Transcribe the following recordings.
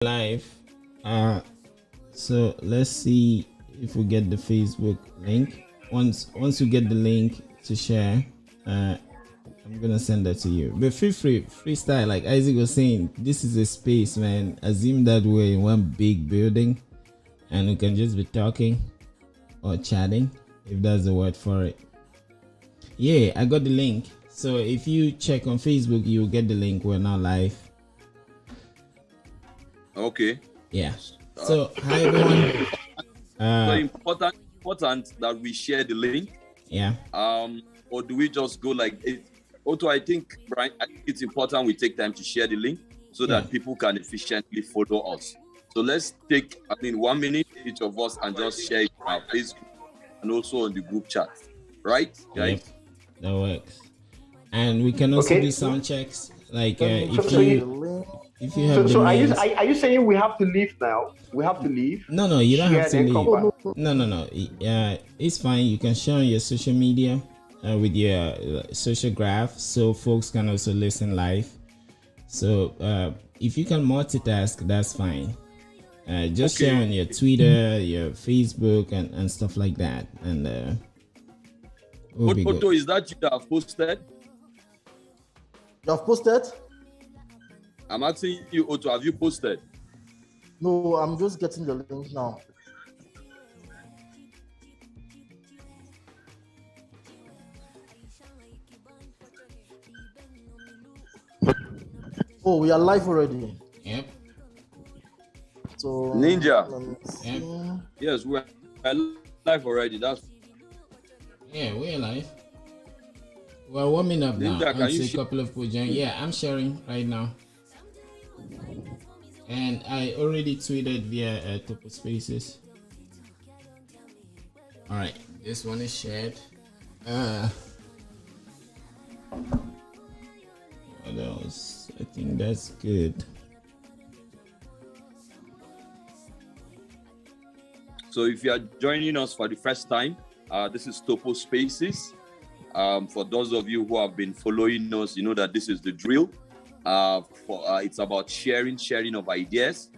Live. So let's see if we get the Facebook link. Once we get the link to share, I'm gonna send that to you. But feel free, freestyle. Like Isaac was saying, this is a space, man. Assume that we're in one big building, and we can just be talking or chatting, if that's the word for it. Yeah, I got the link. So if you check on Facebook, you'll get the link. We're now live. Okay. Yeah. So hi everyone. So important that we share the link. Yeah. Or do we just go like it? Otto, I think, Brian, I think it's important we take time to share the link so that people can efficiently follow us. So let's take, 1 minute each of us and just share it on our Facebook and also on the group chat. Right, guys? Yep, that works. And we can also do sound checks. Like if you have so are you saying we have to leave now? We have to leave? No, you don't have to leave. No. It's fine. You can share on your social media with your social graph, so folks can also listen live. So if you can multitask, that's fine. Just share on your Twitter, your Facebook, and stuff like that. And Otto, is that you that have posted? You have posted? I'm asking you, Otto, have you posted? No, I'm just getting the link now. Oh, we are live already. Yep. So Ninja. Yes, we're live already. We're live. We're warming up now. Ninja, I see a couple of people join. Yeah, I'm sharing right now. And I already tweeted via Topo Spaces. All right, this one is shared. What else? I think that's good. So if you are joining us for the first time, this is Topo Spaces. For those of you who have been following us, you know that this is the drill. It's about sharing of ideas.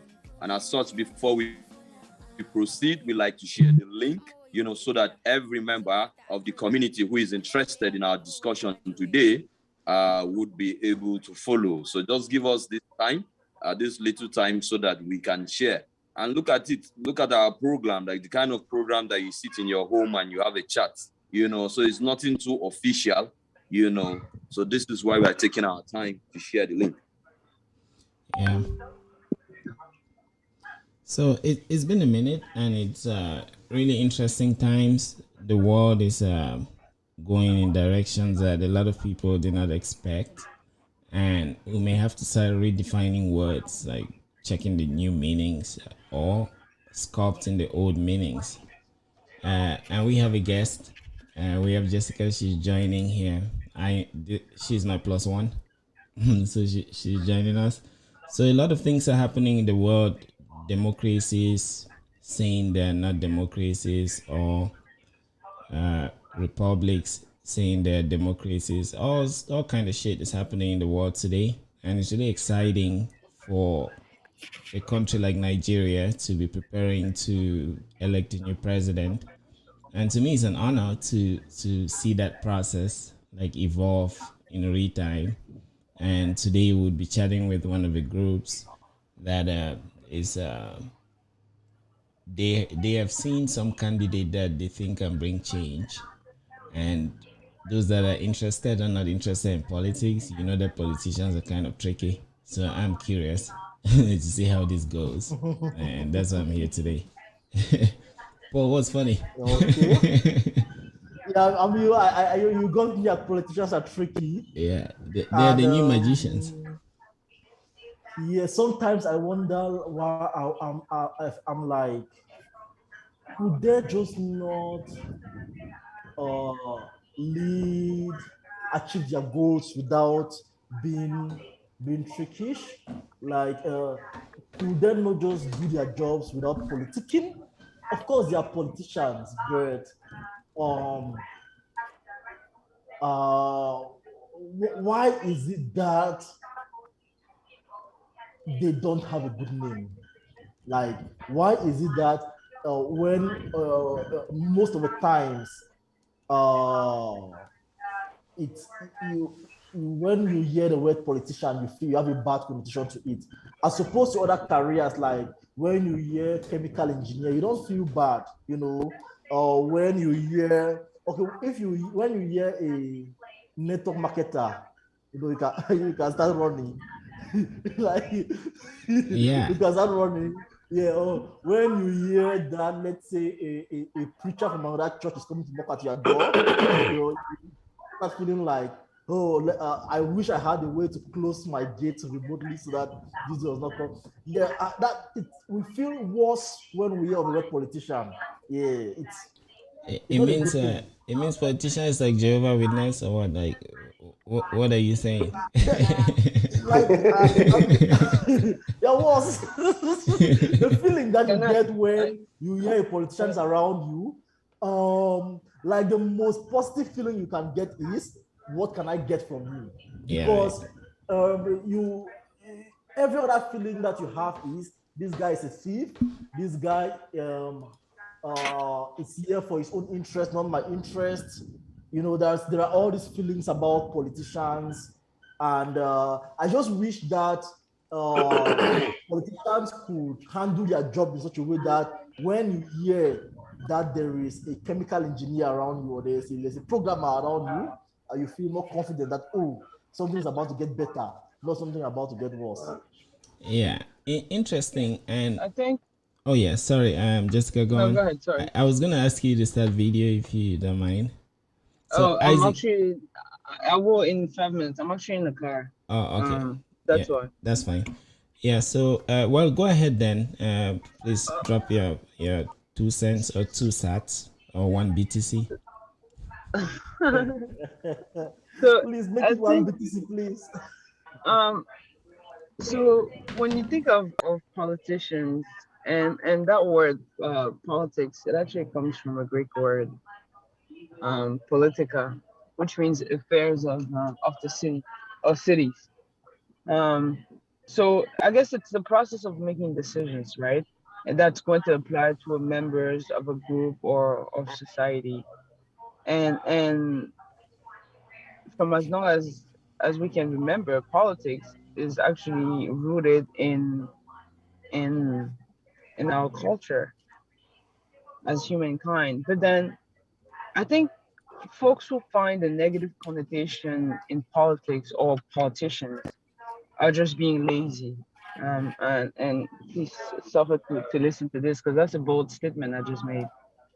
And as such, before we proceed, we like to share the link, so that every member of the community who is interested in our discussion today would be able to follow. So just give us this time, this little time, so that we can share. And look at it. Look at our program, like the kind of program that you sit in your home and you have a chat, so it's nothing too official, So this is why we're taking our time to share the link. Yeah. So it's been a minute, and it's really interesting times. The world is going in directions that a lot of people did not expect. And we may have to start redefining words, like checking the new meanings or sculpting the old meanings. And we have a guest. We have Jessica. She's joining here. She's my plus one. So she's joining us. So a lot of things are happening in the world. Democracies saying they're not democracies, or republics saying they're democracies. All kind of shit is happening in the world today, and it's really exciting for a country like Nigeria to be preparing to elect a new president. And to me, it's an honor to see that process like evolve in real time. And today we'll be chatting with one of the groups that is they have seen some candidate that they think can bring change, and those that are interested or not interested in politics, that politicians are kind of tricky. So I'm curious to see how this goes, and that's why I'm here today. Paul, what's funny? Okay. Yeah, you got me that politicians are tricky. Yeah, they're the new magicians. Yeah, sometimes I wonder why I'm like, could they just not achieve their goals without being trickish? Like, could they not just do their jobs without politicking? Of course, they are politicians, but why is it that they don't have a good name. Like, why is it that when most of the times uh, it's when you hear the word politician, you feel you have a bad connotation to it, as opposed to other careers like when you hear chemical engineer, you don't feel bad, you know. Or when you hear, okay, if you when you hear a network marketer, you know, you can you can start running. Like Yeah. you can start running. Yeah, oh, when you hear that, let's say a preacher from another church is coming to knock at your door, you know, start feeling like, oh, I wish I had a way to close my gate remotely so that this does not come. Yeah, we feel worse when we hear of the word politician. Yeah, it's not a good thing. It means politician is like Jehovah Witness or what? Like, what are you saying? Like there was the feeling that you Can I, get I when you hear a politicians around you. Like the most positive feeling you can get is, what can I get from you? Yeah, right. Because you every other feeling that you have is, this guy is a thief, this guy is here for his own interest, not my interest. You know, there are all these feelings about politicians, and I just wish that politicians could handle their job in such a way that when you hear that there is a chemical engineer around you, or there's a programmer around you, you feel more confident that, oh, something is about to get better, not something about to get worse. Yeah, interesting. And I think oh yeah, sorry, Jessica, go no. on. Go ahead. Sorry. I was gonna ask you to start video if you don't mind. So Oh, I'm Isaac. actually. I will in 5 minutes. I'm actually in the car. Oh, okay. Yeah, That's why. that's fine. Yeah. So, well, go ahead then. Please drop your 2 cents or 2 sats or 1 BTC. So Please make I it one think BTC, please. um so when you think of politicians and that word politics, it actually comes from a Greek word politica, which means affairs of the city, of cities. Um, so I guess it's the process of making decisions, right? And that's going to apply to members of a group or of society. And from as long as we can remember, politics is actually rooted in in our culture as humankind. But then I think folks who find a negative connotation in politics or politicians are just being lazy. And please suffer to listen to this because that's a bold statement I just made.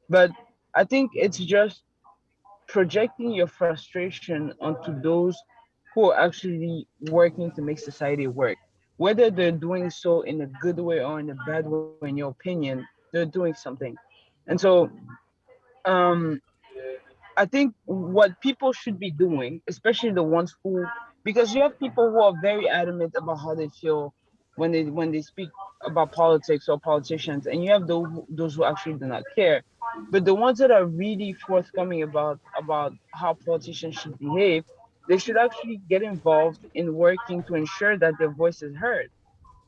But I think it's just projecting your frustration onto those who are actually working to make society work. Whether they're doing so in a good way or in a bad way, in your opinion, they're doing something. And so um, I think what people should be doing, especially the ones who, because you have people who are very adamant about how they feel when they speak about politics or politicians, and you have those who actually do not care. But the ones that are really forthcoming about how politicians should behave, they should actually get involved in working to ensure that their voice is heard.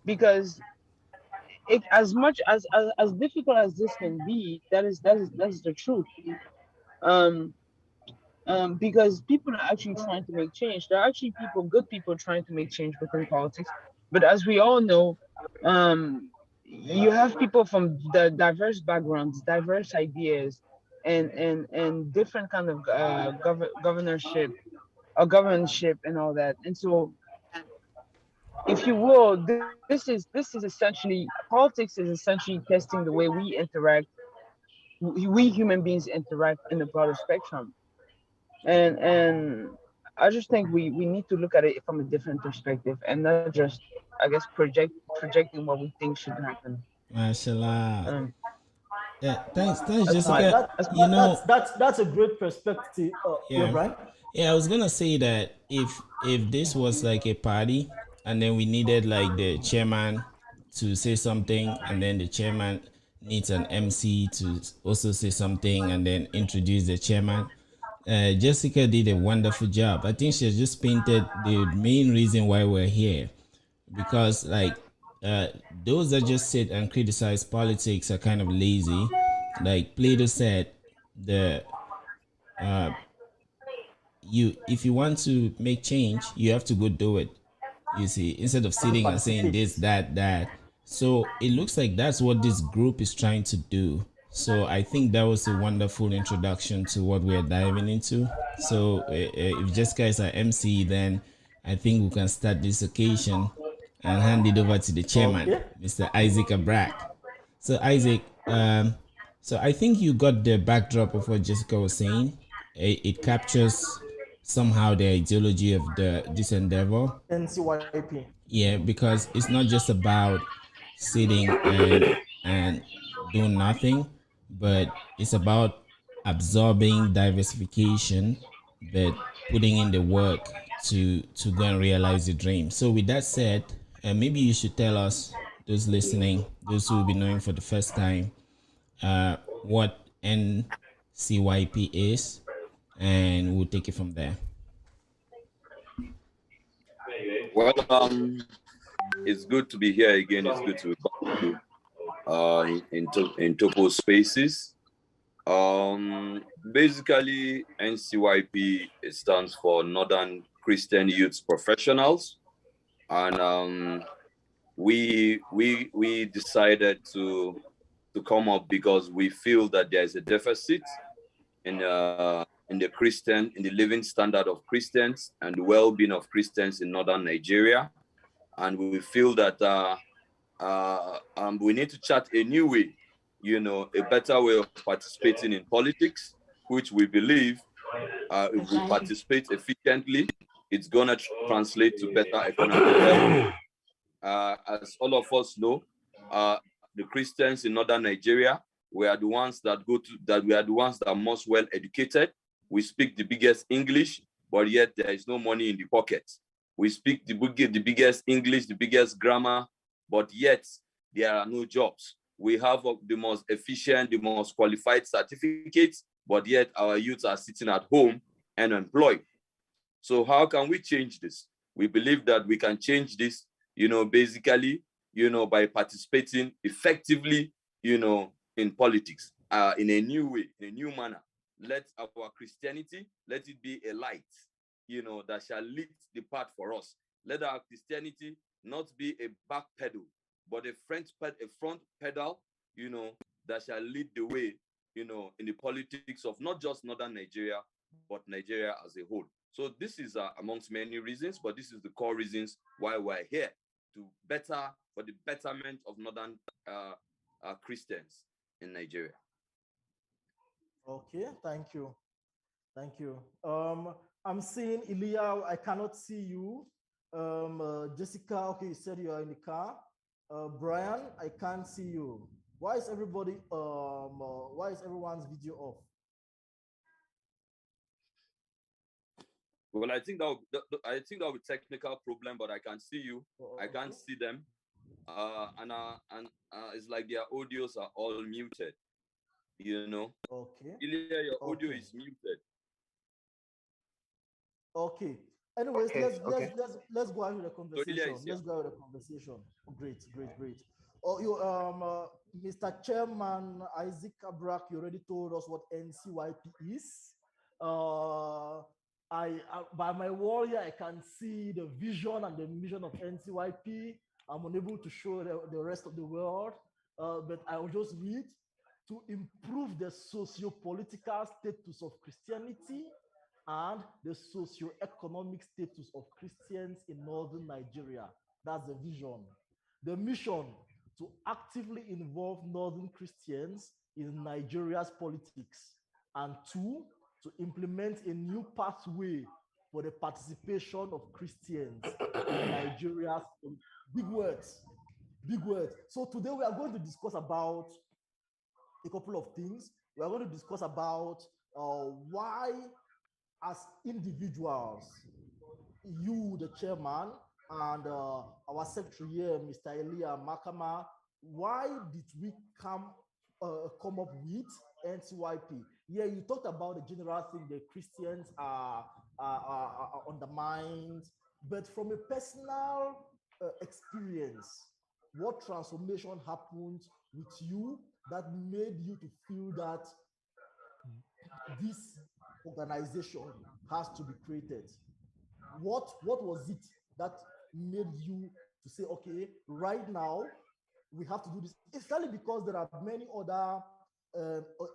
Because it, as much as difficult as this can be, that is the truth. Um, because people are actually trying to make change. There are actually people, good people, trying to make change within politics. But as we all know, you have people from the diverse backgrounds, diverse ideas, and different kind of governorship or governance,ship and all that. And so, if you will, this is essentially politics is essentially testing the way we interact, we human beings interact in a broader spectrum. And I just think we need to look at it from a different perspective and not just, I guess, projecting what we think should happen. Mashallah. Um, Yeah, thanks, that's my Jessica. that's You know, That's a great perspective. Yeah, yeah, Brian. yeah. I was gonna say that if this was like a party, and then we needed like the chairman to say something, and then the chairman needs an MC to also say something, and then introduce the chairman. Jessica did a wonderful job. I think she has just painted the main reason why we're here, because like those that just sit and criticize politics are kind of lazy. Like Plato said, the uh, you if you want to make change, you have to go do it. You see, instead of To sitting and saying participate. this, that. So it looks like that's what this group is trying to do. So I think that was a wonderful introduction to what we're diving into. So if Jessica is our MC, then I think we can start this occasion and hand it over to the chairman, Okay. Mr. Isaac Abrak. So Isaac, so I think you got the backdrop of what Jessica was saying. It captures somehow the ideology of this endeavor. NCYP. Yeah, because it's not just about sitting and doing nothing, but it's about absorbing diversification, but putting in the work to go and realize the dream. So with that said, maybe you should tell us, those listening, those who will be knowing for the first time, what NCYP is, and we'll take it from there. Well, it's good to be here again. It's good to be back to in Topo Spaces. Basically, NCYP, it stands for Northern Christian Youth Professionals, and we decided to come up because we feel that there is a deficit in the living standard of Christians and the well-being of Christians in northern Nigeria, and we feel that we need to chart a new way, a better way of participating in politics, which we believe if we participate efficiently, it's gonna translate to better economic health. As all of us know, the Christians in northern Nigeria, we are the ones that we are the ones that are most well educated. We speak the biggest English, but yet there is no money in the pocket. We speak the biggest English, the biggest grammar, but yet there are no jobs. We have the most efficient, the most qualified certificates, but yet our youths are sitting at home and unemployed. So how can we change this? We believe that we can change this, basically, by participating effectively, in politics, in a new way, in a new manner. Let our Christianity, let it be a light, that shall lead the path for us. Let our Christianity not be a back pedal, but a front pedal, that shall lead the way, in the politics of not just northern Nigeria, but Nigeria as a whole. So this is amongst many reasons, but this is the core reasons why we're here, for the betterment of northern Christians in Nigeria. Okay, thank you. Thank you. I'm seeing Ilya, I cannot see you. Jessica, okay, you said you are in the car. Brian, I can't see you. Why is everyone's video off? Well, I think that'll be technical problem, but I can see you. Okay. I can't see them. And it's like their audios are all muted. Okay. Ilya, your audio is muted. Okay. Anyways, let's go ahead with the conversation. Let's go ahead with the conversation. Great. Oh, Mr. Chairman Isaac Abrak, you already told us what NCYP is. By my wall here, I can see the vision and the mission of NCYP. I'm unable to show the rest of the world, but I will just read: to improve the socio-political status of Christianity and the socio-economic status of Christians in northern Nigeria. That's the vision. The mission: to actively involve northern Christians in Nigeria's politics. And two, to implement a new pathway for the participation of Christians in Nigeria's big words. So today we are going to discuss about a couple of things. We are going to discuss about why, as individuals, you, the chairman, and our secretary here, Mr. Elia Makama, why did we come up with NCYP? Yeah, you talked about the general thing, the Christians are undermined, but from a personal experience, what transformation happened with you that made you to feel that this organization has to be created? What was it that made you to say, okay, right now we have to do this? Especially because there are many other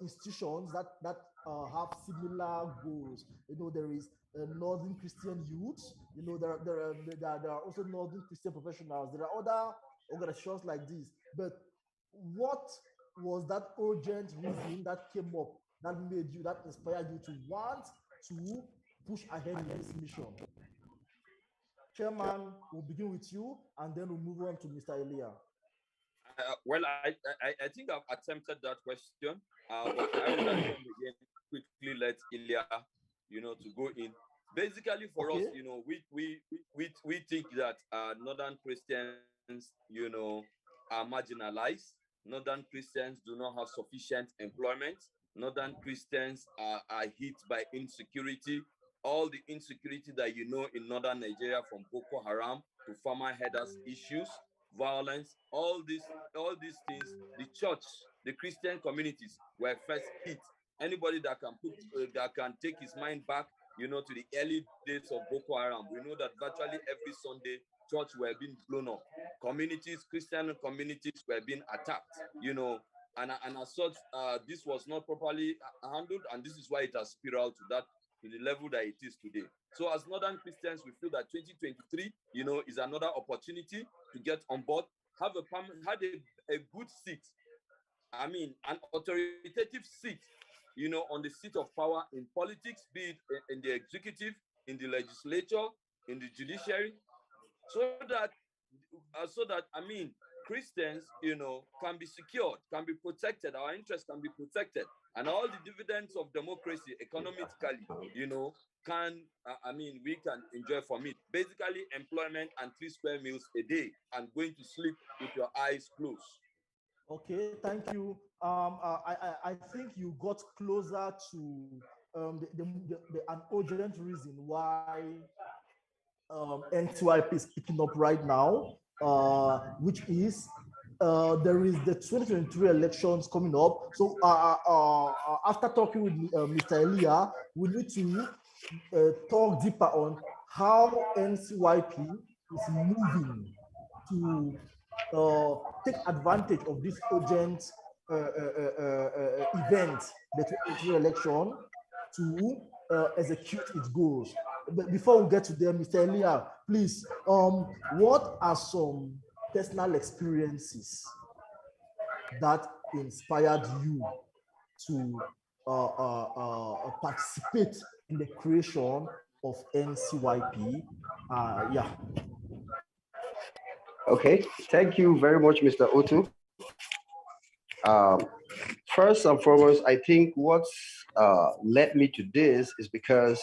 institutions that have similar goals. There is Northern Christian Youth. There are also Northern Christian Professionals. There are other organizations like this. But what was that urgent reason that came up that made you, that inspired you to want to push ahead in this mission? Chairman, we'll begin with you, and then we'll move on to Mr. Elia. Well, I think I've attempted that question, but I would again quickly let Ilya, to go in. Basically, for us, we think that Northern Christians, are marginalized. Northern Christians do not have sufficient employment. Northern Christians are hit by insecurity. All the insecurity that in Northern Nigeria, from Boko Haram to farmer headers issues, violence, all these things, the church, the Christian communities were first hit. Anybody that can take his mind back, to the early days of Boko Haram, we know that virtually every Sunday church were being blown up. Communities, Christian communities were being attacked, and as such, this was not properly handled, and this is why it has spiraled to the level that it is today. So as Northern Christians, we feel that 2023, is another opportunity to get on board, had a good seat. I mean, an authoritative seat, on the seat of power in politics, be it in the executive, in the legislature, in the judiciary, so that Christians, can be secured, can be protected, our interests can be protected, and all the dividends of democracy economically, we can enjoy from it. Basically, employment and 3 square meals a day, and going to sleep with your eyes closed. Okay, thank you. I think you got closer to an urgent reason why NCYP is picking up right now, which is there is the 2023 elections coming up. So after talking with Mr. Elia, we need to talk deeper on how NCYP is moving to take advantage of this urgent event, the 2023 election, to execute its goals. But before we get to them, Mr. Elia, please, what are some personal experiences that inspired you to participate in the creation of NCYP? Yeah. Okay, thank you very much, Mr. Otu. First and foremost, I think what's led me to this is because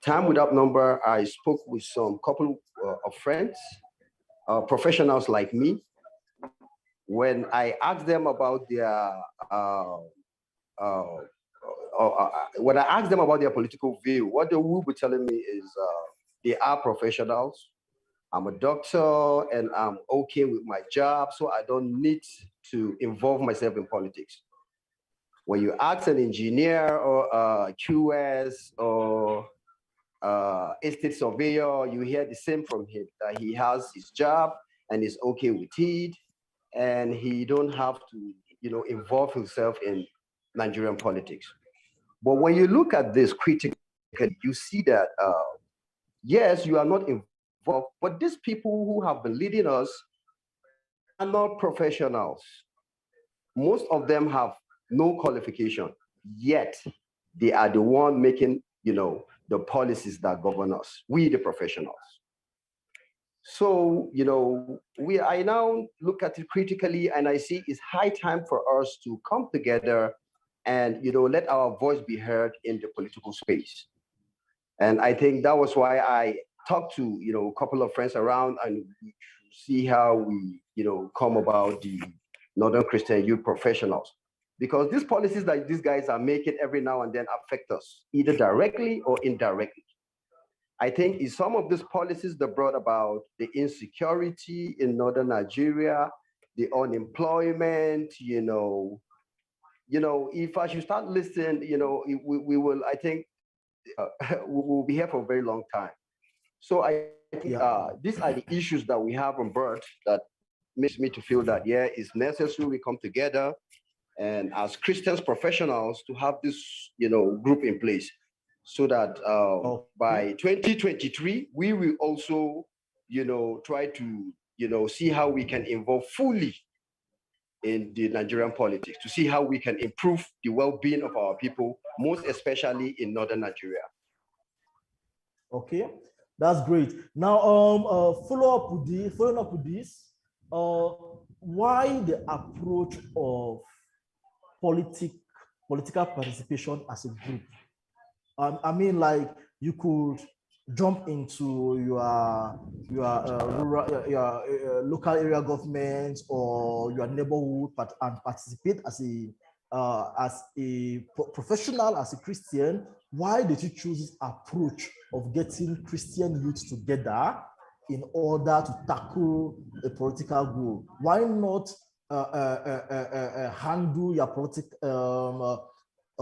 time without number, I spoke with some couple of friends, professionals like me. When I asked them about when I asked them about their political view, what they will be telling me is they are professionals. I'm a doctor and I'm okay with my job, so I don't need to involve myself in politics. When you ask an engineer or a QS or estate surveyor, you hear the same from him, that he has his job and is okay with it, and he don't have to, involve himself in Nigerian politics. But when you look at this critically, you see that, yes, you are not involved, but these people who have been leading us are not professionals. Most of them have no qualification, yet they are the one making, the policies that govern us, we the professionals. So, I now look at it critically, and I see it's high time for us to come together and, let our voice be heard in the political space. And I think that was why I talked to, a couple of friends around, and we see how we, come about the Northern Christian Youth Professionals. Because these policies that these guys are making every now and then affect us, either directly or indirectly. I think is some of these policies that brought about the insecurity in northern Nigeria, the unemployment, if I should start listing, we will, I think, we will be here for a very long time. So I think these are the issues that we have on board that makes me to feel that, yeah, it's necessary we come together and as Christians professionals to have this, group in place so that by 2023, we will also, try to, see how we can involve fully in the Nigerian politics, to see how we can improve the well-being of our people, most especially in northern Nigeria. Okay, that's great. Now, following up with this, why the approach of political participation as a group? I mean, like you could jump into your rural, your local area government or your neighborhood, and participate as a professional, as a Christian. Why did you choose this approach of getting Christian youth together in order to tackle a political goal? Why not handle your political?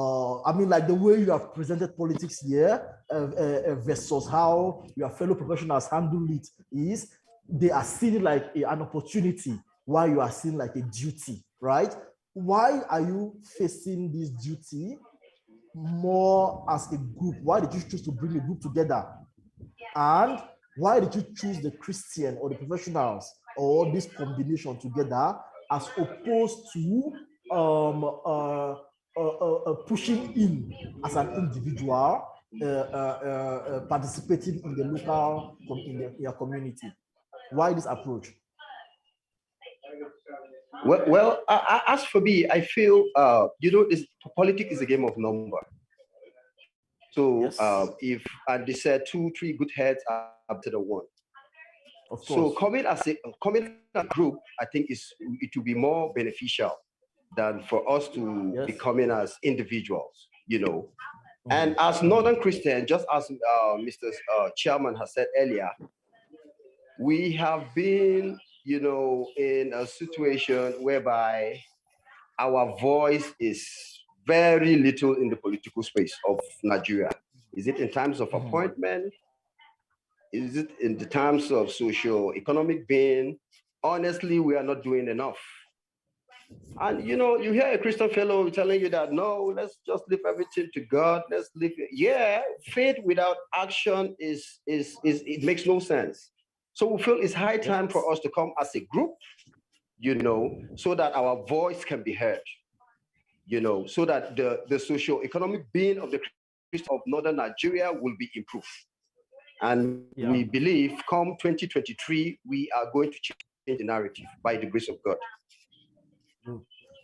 I mean, like the way you have presented politics here versus how your fellow professionals handle it is they are seeing like an opportunity while you are seeing like a duty, right? Why are you facing this duty more as a group? Why did you choose to bring a group together? And why did you choose the Christian or the professionals or this combination together as opposed to pushing in as an individual, participating in the local, in your community? Why this approach? Well, as for me, I feel, this politics is a game of number. So yes. If they said 2, 3 good heads are up to the one. Of course. So coming as a group, I think it will be more beneficial than for us to be coming as individuals, And as Northern Christian, just as Mr. Chairman has said earlier, we have been, in a situation whereby our voice is very little in the political space of Nigeria. Is it in terms of appointment? Is it in the terms of socio-economic being? Honestly, we are not doing enough. And you hear a Christian fellow telling you that, no, let's just leave everything to God. Let's leave it. Yeah, faith without action it makes no sense. So we feel it's high time for us to come as a group, so that our voice can be heard, so that the socio-economic being of the Christians of Northern Nigeria will be improved. And we believe come 2023, we are going to change the narrative by the grace of God.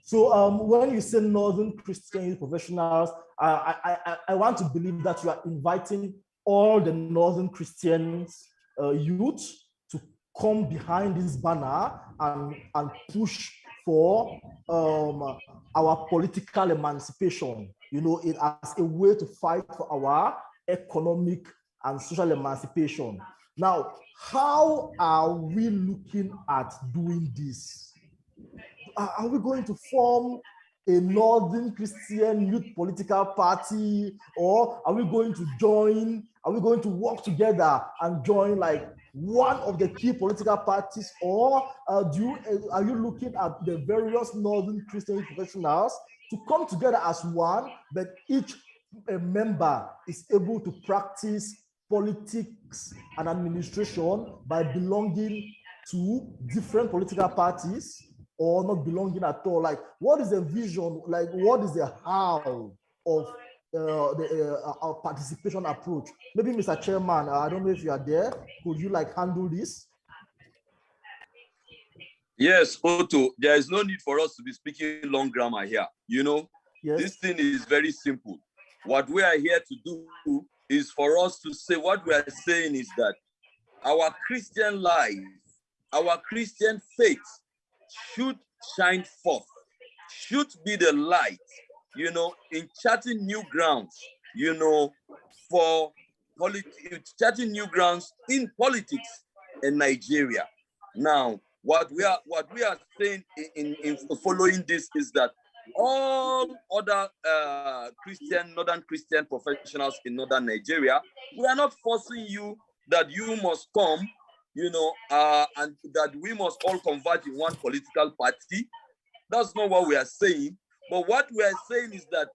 So when you say Northern Christian professionals, I want to believe that you are inviting all the Northern Christians youth to come behind this banner and push for our political emancipation, it as a way to fight for our economic and social emancipation. Now, how are we looking at doing this? Are we going to form a Northern Christian youth political party, or are we going to work together and join like one of the key political parties, or are you looking at the various Northern Christian professionals to come together as one, but each member is able to practice politics and administration by belonging to different political parties, or not belonging at all? Like, what is the vision? Like, what is the how of our participation approach? Maybe Mr. Chairman, I don't know if you are there. Could you handle this? Yes, Otto, there is no need for us to be speaking long grammar here. This thing is very simple. What we are here to do is for us to say, what we are saying is that our Christian life, our Christian faith should shine forth, should be the light, in charting new grounds, for charting new grounds in politics in Nigeria. Now, what we are saying in following this is that all other northern Christian professionals in northern Nigeria, we are not forcing you that you must come, and that we must all convert in one political party. That's not what we are saying. But what we are saying is that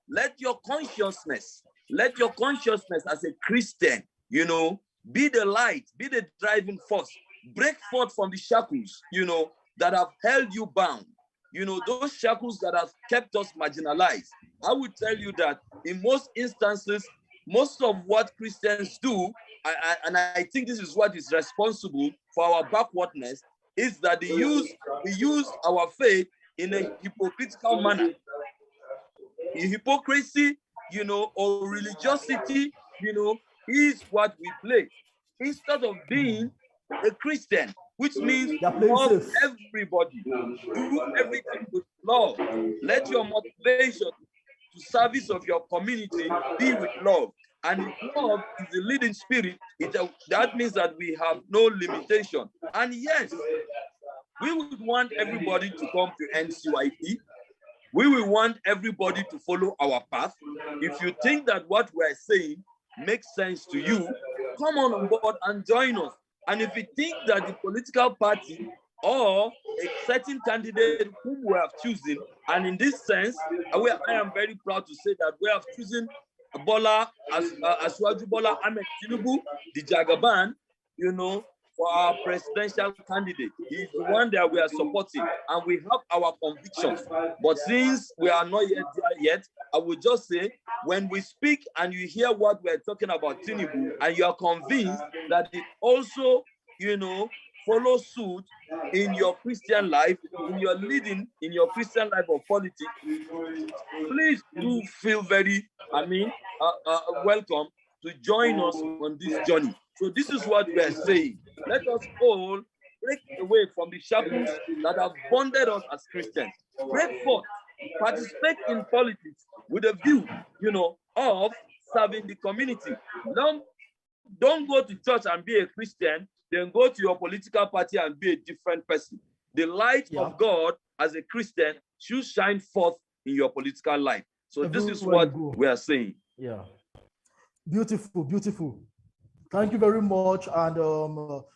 let your consciousness as a Christian, be the light, be the driving force, break forth from the shackles, that have held you bound, those shackles that have kept us marginalized. I would tell you that in most instances, most of what Christians do, and I think this is what is responsible for our backwardness, is that we use our faith in a hypocritical manner. Hypocrisy, or religiosity, is what we play. Instead of being a Christian, which means love everybody, do everything with love. Let your motivation to service of your community be with love. And if love is the leading spirit, that means that we have no limitation. And yes, we would want everybody to come to NCYP. We will want everybody to follow our path. If you think that what we're saying makes sense to you, come on board and join us. And if you think that the political party or a certain candidate whom we have chosen, and in this sense, I am very proud to say that we have chosen Asiwaju Bola Ahmed Tinubu, the Jagaban, for our presidential candidate. He's the one that we are supporting, and we have our convictions. But since we are not yet there yet, I would just say, when we speak and you hear what we're talking about Tinubu, and you are convinced that it also, follow suit in your Christian life, in your leading, in your Christian life of politics, please do feel very, welcome to join us on this journey. So this is what we are saying. Let us all break away from the shackles that have bonded us as Christians. Break forth, participate in politics with a view, of serving the community. Don't go to church and be a Christian, then go to your political party and be a different person. The light of God as a Christian should shine forth in your political life. So this is what we are saying. Yeah. Beautiful, beautiful. Thank you very much. And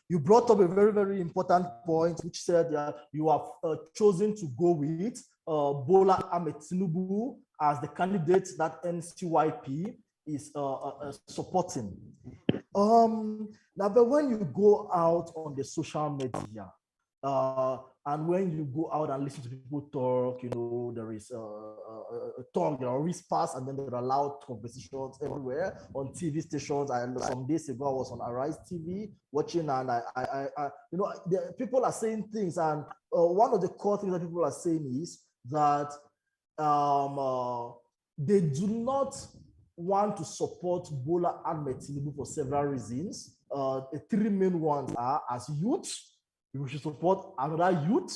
you brought up a very, very important point, which said that you have chosen to go with Bola Ahmed Tinubu as the candidate that NCYP is supporting. Now, but when you go out on the social media, and when you go out and listen to people talk, there is a talk, there are whispers, and then there are loud conversations everywhere on TV stations. And some days ago, I was on Arise TV watching, and people are saying things. And one of the core things that people are saying is that they do not want to support Bola Ahmed Tinubu for several reasons. The three main ones are, as youth, we should support another youth.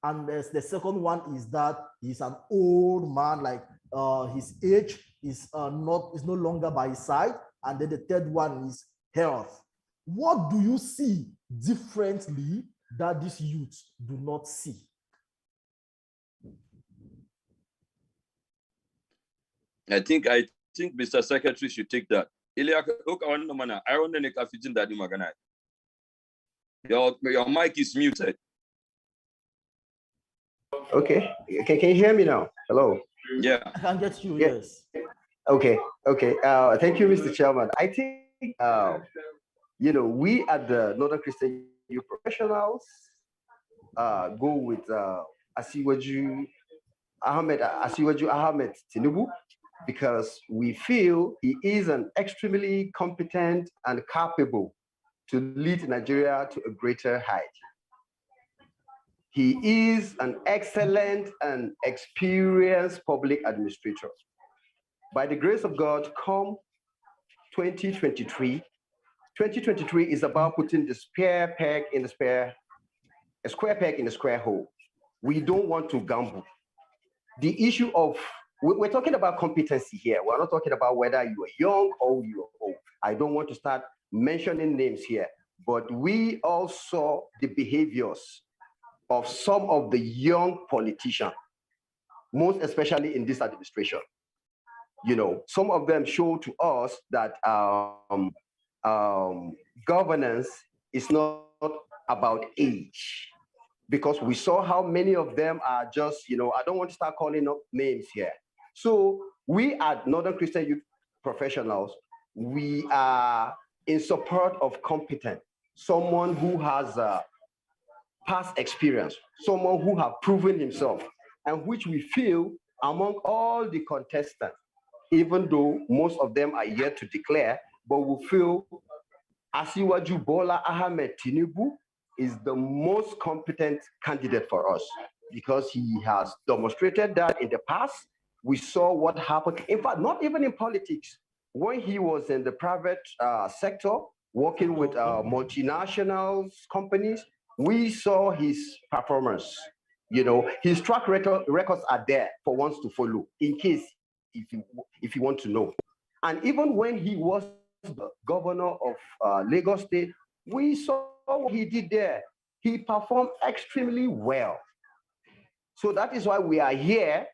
And the second one is that he's an old man, like his age is no longer by his side. And then the third one is health. What do you see differently that these youths do not see? I think Mr. Secretary should take that. Your mic is muted. Okay. Can you hear me now? Hello. Yeah. I can get you, yes. Okay. Thank you, Mr. Chairman. I think, we at the Northern Christian Youth Professionals go with Asiwaju Ahmed Tinubu, because we feel he is an extremely competent and capable to lead Nigeria to a greater height. He is an excellent and experienced public administrator. By the grace of God, come 2023 is about putting the square peg in the square hole. We don't want to gamble. The issue of, we're talking about competency here. We're not talking about whether you are young or you are old. I don't want to start mentioning names here, but we all saw the behaviors of some of the young politicians, most especially in this administration. You know, some of them show to us that governance is not about age, because we saw how many of them are just, you know, I don't want to start calling up names here. So we at Northern Christian Youth Professionals, we are in support of competent, someone who has past experience, someone who have proven himself, and which we feel among all the contestants, even though most of them are yet to declare, but we feel Asiwaju Bola Ahmed Tinubu is the most competent candidate for us, because he has demonstrated that in the past. We saw what happened, in fact, not even in politics, when he was in the private sector, working with multinational companies, we saw his performance. You know, his track records are there for ones to follow, in case if you want to know. And even when he was the governor of Lagos State, we saw what he did there. He performed extremely well. So that is why we are here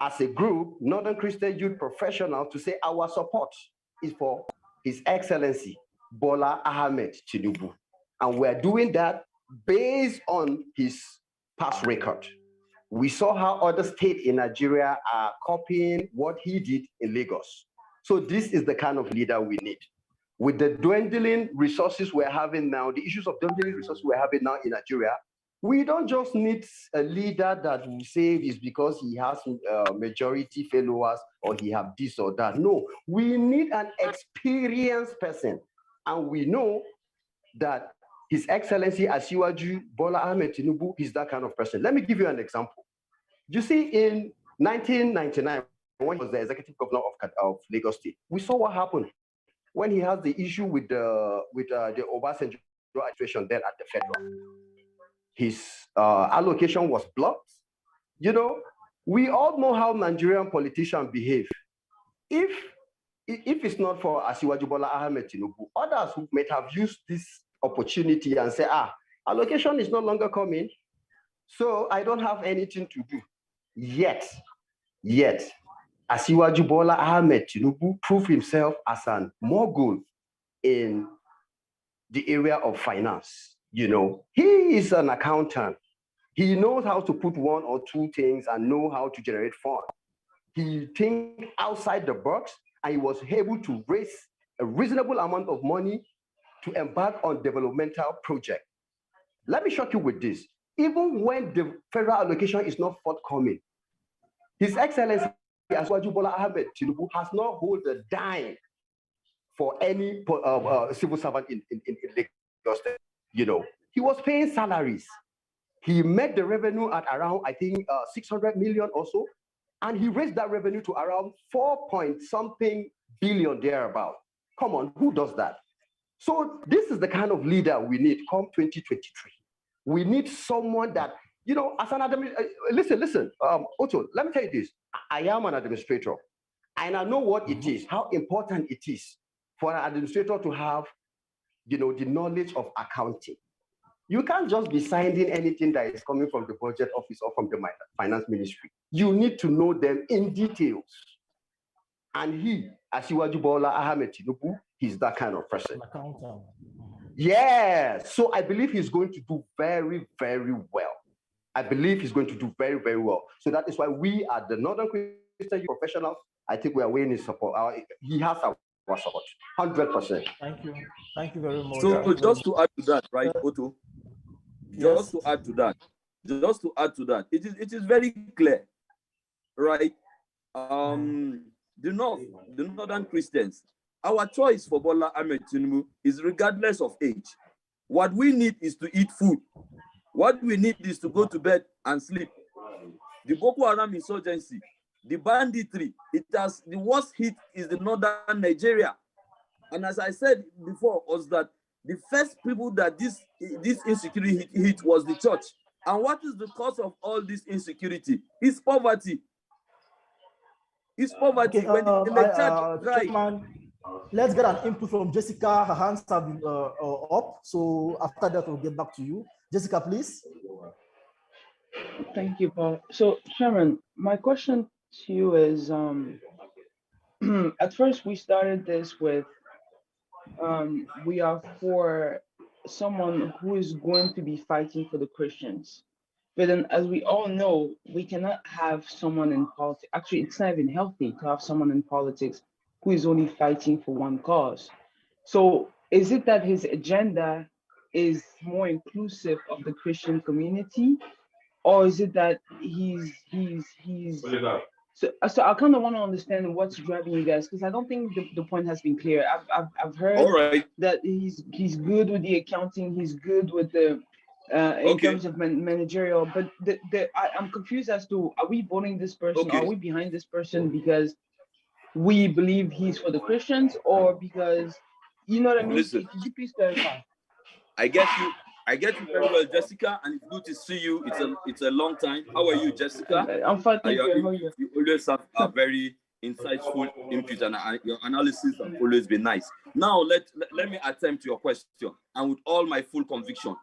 as a group, Northern Christian Youth Professional, to say our support is for His Excellency Bola Ahmed Tinubu. And we're doing that based on his past record. We saw how other states in Nigeria are copying what he did in Lagos. So this is the kind of leader we need. With the dwindling resources we're having now, the issues of dwindling resources we're having now in Nigeria, we don't just need a leader that we say is because he has majority followers or he have this or that. No, we need an experienced person. And we know that His Excellency Asiwaju Bola Ahmed Tinubu is that kind of person. Let me give you an example. You see, in 1999, when he was the executive governor of Lagos State, we saw what happened when he had the issue with the Obasanjo administration there at the federal. His allocation was blocked. You know, we all know how Nigerian politicians behave. If it's not for Asiwaju Bola Ahmed Tinubu, others who might have used this opportunity and say, allocation is no longer coming, so I don't have anything to do. Yet, Asiwaju Bola Ahmed Tinubu proved himself as a mogul in the area of finance. You know, he is an accountant. He knows how to put one or two things and know how to generate funds. He thinks outside the box, and he was able to raise a reasonable amount of money to embark on developmental project. Let me shock you with this. Even when the federal allocation is not forthcoming, His Excellency Asiwaju Bola Ahmed Tinubu has not hold a dime for any civil servant in Lagos State. You know, he was paying salaries. He made the revenue at around, I think, 600 million or so, and he raised that revenue to around 4-point-something billion thereabout. Come on, who does that? So this is the kind of leader we need come 2023. We need someone that, you know, as an administrator, listen, Otto, let me tell you this. I am an administrator, and I know what it is, how important it is for an administrator to have, you know, the knowledge of accounting. You can't just be signing anything that is coming from the budget office or from the finance ministry. You need to know them in details. And he, Asiwaju Bola Ahmed Tinubu, he's that kind of person. Yeah, so I believe he's going to do very, very well. I believe he's going to do very, very well. So that is why we at the Northern Christian Youth Professionals, I think we are winning his support. He has our support, 100%. Thank you very much. So just to add to that, right, Otto? Just to add to that, it is very clear, right? The Northern Christians, our choice for Bola Ahmed Tinubu is regardless of age. What we need is to eat food. What we need is to go to bed and sleep. The Boko Haram insurgency, the banditry, the worst hit is the northern Nigeria. And as I said before, was that the first people that this insecurity hit was the church. And what is the cause of all this insecurity? It's poverty. It's poverty. Okay, when the child cry, Let's get an input from Jessica. Her hands have been up. So after that, we'll get back to you. Jessica, please. Thank you, Paul. So, Sharon, my question to you is at first we started this with we are for someone who is going to be fighting for the Christians. But then, as we all know, we cannot have someone in politics. Actually, it's not even healthy to have someone in politics who is only fighting for one cause. So, is it that his agenda is more inclusive of the Christian community, or is it that he's so I kind of want to understand what's driving you guys, because I don't think the point has been clear. I've heard All right. that he's good with the accounting, he's good with the in Okay. terms of managerial, but I'm confused as to, are we voting this person? Okay. Are we behind this person because we believe he's for the Christians, or because, you know what I mean? Listen, Could you please clarify? I get you. I get you very well, Jessica, and it's good to see you. It's a long time. How are you, Jessica? I'm fine, thank you. How are you? You always have a very insightful input, and your analysis have always been nice. Now, let me attempt your question, and with all my full conviction.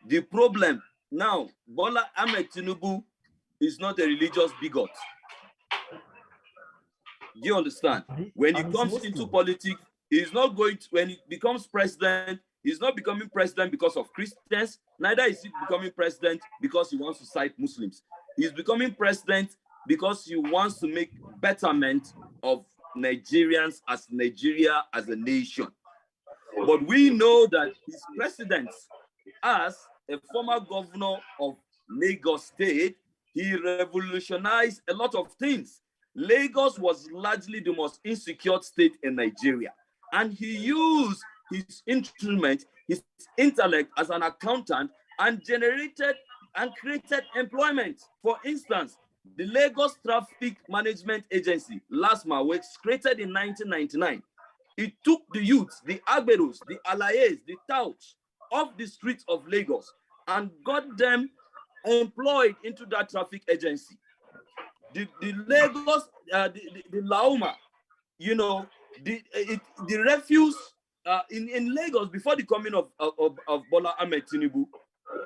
The problem now, Bola Ahmed Tinubu is not a religious bigot. Do you understand? When he comes into politics, he's not going to, when he becomes president, he's not becoming president because of Christians, neither is he becoming president because he wants to cite Muslims. He's becoming president because he wants to make betterment of Nigerians as Nigeria as a nation. But we know that his precedence as a former governor of Lagos State, he revolutionized a lot of things. Lagos was largely the most insecure state in Nigeria. And he used his instrument, his intellect as an accountant, and generated and created employment. For instance, the Lagos Traffic Management Agency, LASMA, was created in 1999. It took the youths, the agberos, the alayes, the touts off the streets of Lagos and got them employed into that traffic agency. The Lagos, the Lauma, you know, the refuse in Lagos before the coming of Bola Ahmed Tinubu,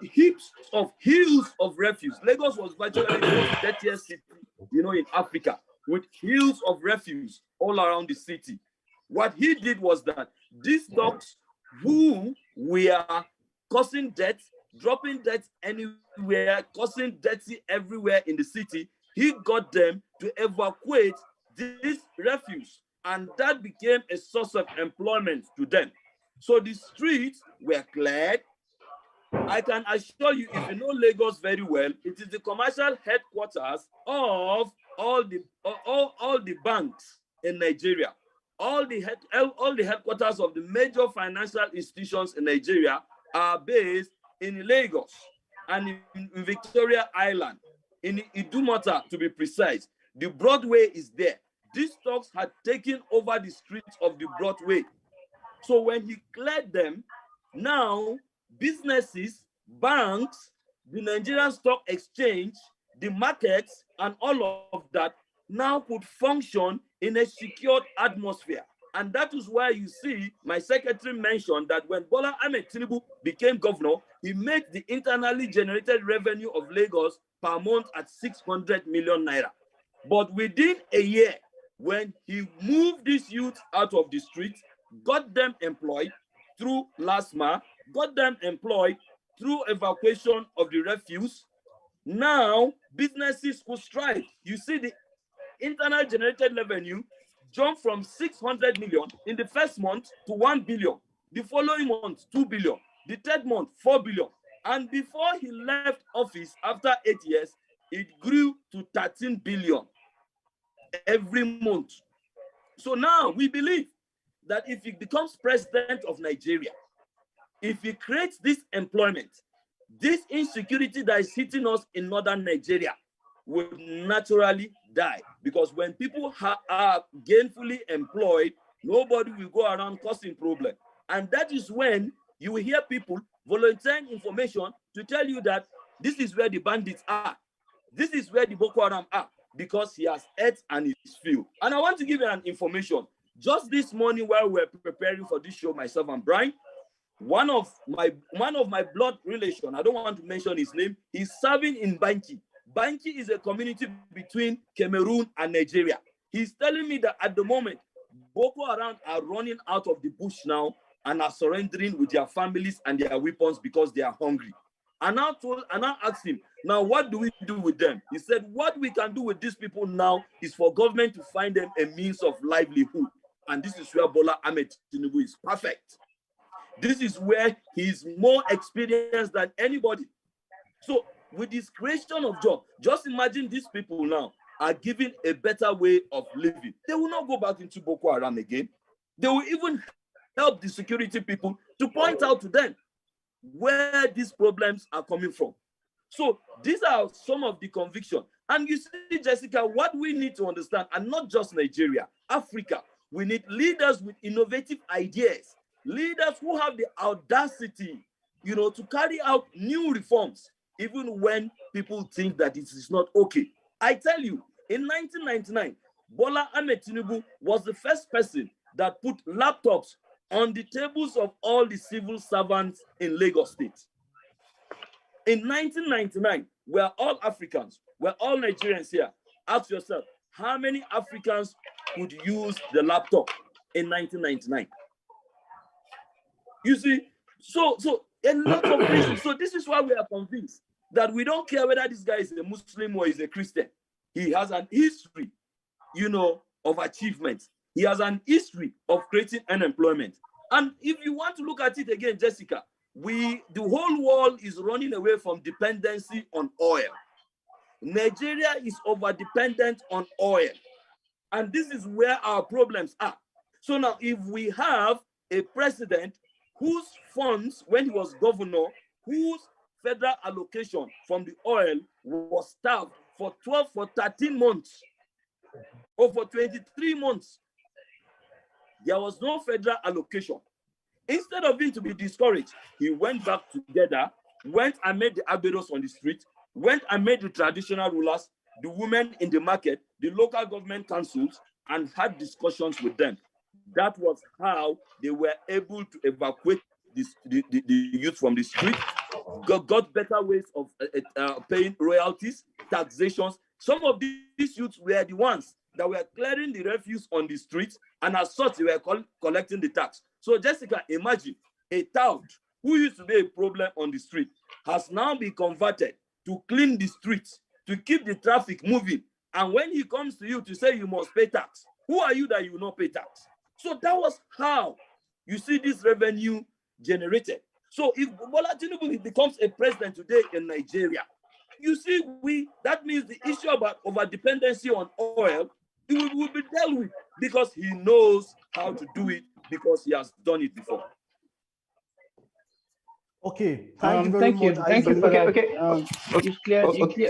hills of refuse. Lagos was virtually the most dirtiest city, you know, in Africa, with hills of refuse all around the city. What he did was that these dogs who were causing death, dropping death anywhere, causing dirty everywhere in the city, he got them to evacuate this refuse, and that became a source of employment to them. So the streets were cleared. I can assure you, if you know Lagos very well, it is the commercial headquarters of all the banks in Nigeria. All the headquarters of the major financial institutions in Nigeria are based in Lagos and in Victoria Island, in Idumota to be precise. The Broadway is there. These thugs had taken over the streets of the Broadway. So when he cleared them, now businesses, banks, the Nigerian Stock Exchange, the markets, and all of that now could function in a secured atmosphere. And that is why you see my secretary mentioned that when Bola Ahmed Tinubu became governor, he made the internally generated revenue of Lagos per month at 600 million naira. But within a year, when he moved these youths out of the streets, got them employed through LASMA, got them employed through evacuation of the refuse, now businesses could strive. You see the internal generated revenue jumped from 600 million in the first month to 1 billion. The following month, 2 billion. The third month, 4 billion. And before he left office after 8 years, it grew to 13 billion every month. So now we believe that if he becomes president of Nigeria, if he creates this employment, this insecurity that is hitting us in northern Nigeria would naturally die. Because when people are gainfully employed, nobody will go around causing problem. And that is when you will hear people volunteering information to tell you that this is where the bandits are. This is where the Boko Haram are, because he has ate and is filled. And I want to give you an information. Just this morning, while we're preparing for this show, myself and Brian, one of my blood relation, I don't want to mention his name, he's serving in Banki. Banki is a community between Cameroon and Nigeria. He's telling me that at the moment, Boko Haram are running out of the bush now and are surrendering with their families and their weapons because they are hungry. And I asked him, now what do we do with them? He said, what we can do with these people now is for government to find them a means of livelihood. And this is where Bola Ahmed Tinubu is perfect. This is where he's more experienced than anybody. So with this creation of job, just imagine these people now are given a better way of living. They will not go back into Boko Haram again. They will even help the security people to point out to them where these problems are coming from. So these are some of the convictions. And you see, Jessica, what we need to understand, and not just Nigeria, Africa, we need leaders with innovative ideas, leaders who have the audacity, to carry out new reforms, even when people think that it is not okay. I tell you, in 1999, Bola Ahmed Tinubu was the first person that put laptops on the tables of all the civil servants in Lagos State. In 1999, we're all Africans, we're all Nigerians here. Ask yourself, how many Africans could use the laptop in 1999? You see, so a lot of reasons. So this is why we are convinced that we don't care whether this guy is a Muslim or is a Christian. He has an history, of achievements. He has an history of creating unemployment. And if you want to look at it again, Jessica, the whole world is running away from dependency on oil. Nigeria is over-dependent on oil. And this is where our problems are. So now, if we have a president whose funds, when he was governor, whose federal allocation from the oil was starved for 13 months, or for 23 months, there was no federal allocation. Instead of him to be discouraged, he went back together, went and made the agberos on the street, went and made the traditional rulers, the women in the market, the local government councils, and had discussions with them. That was how they were able to evacuate the youth from the street, got better ways of paying royalties, taxations. Some of these youths were the ones that were clearing the refuse on the streets, and as such, they were collecting the tax. So, Jessica, imagine a tout who used to be a problem on the street has now been converted to clean the streets, to keep the traffic moving. And when he comes to you to say you must pay tax, who are you that you will not pay tax? So that was how you see this revenue generated. So if Bola Tinubu becomes a president today in Nigeria, you see, that means the issue about over-dependency on oil, it will be dealt with because he knows how to do it because he has done it before. Okay, thank you very much. Thank you for that. Okay.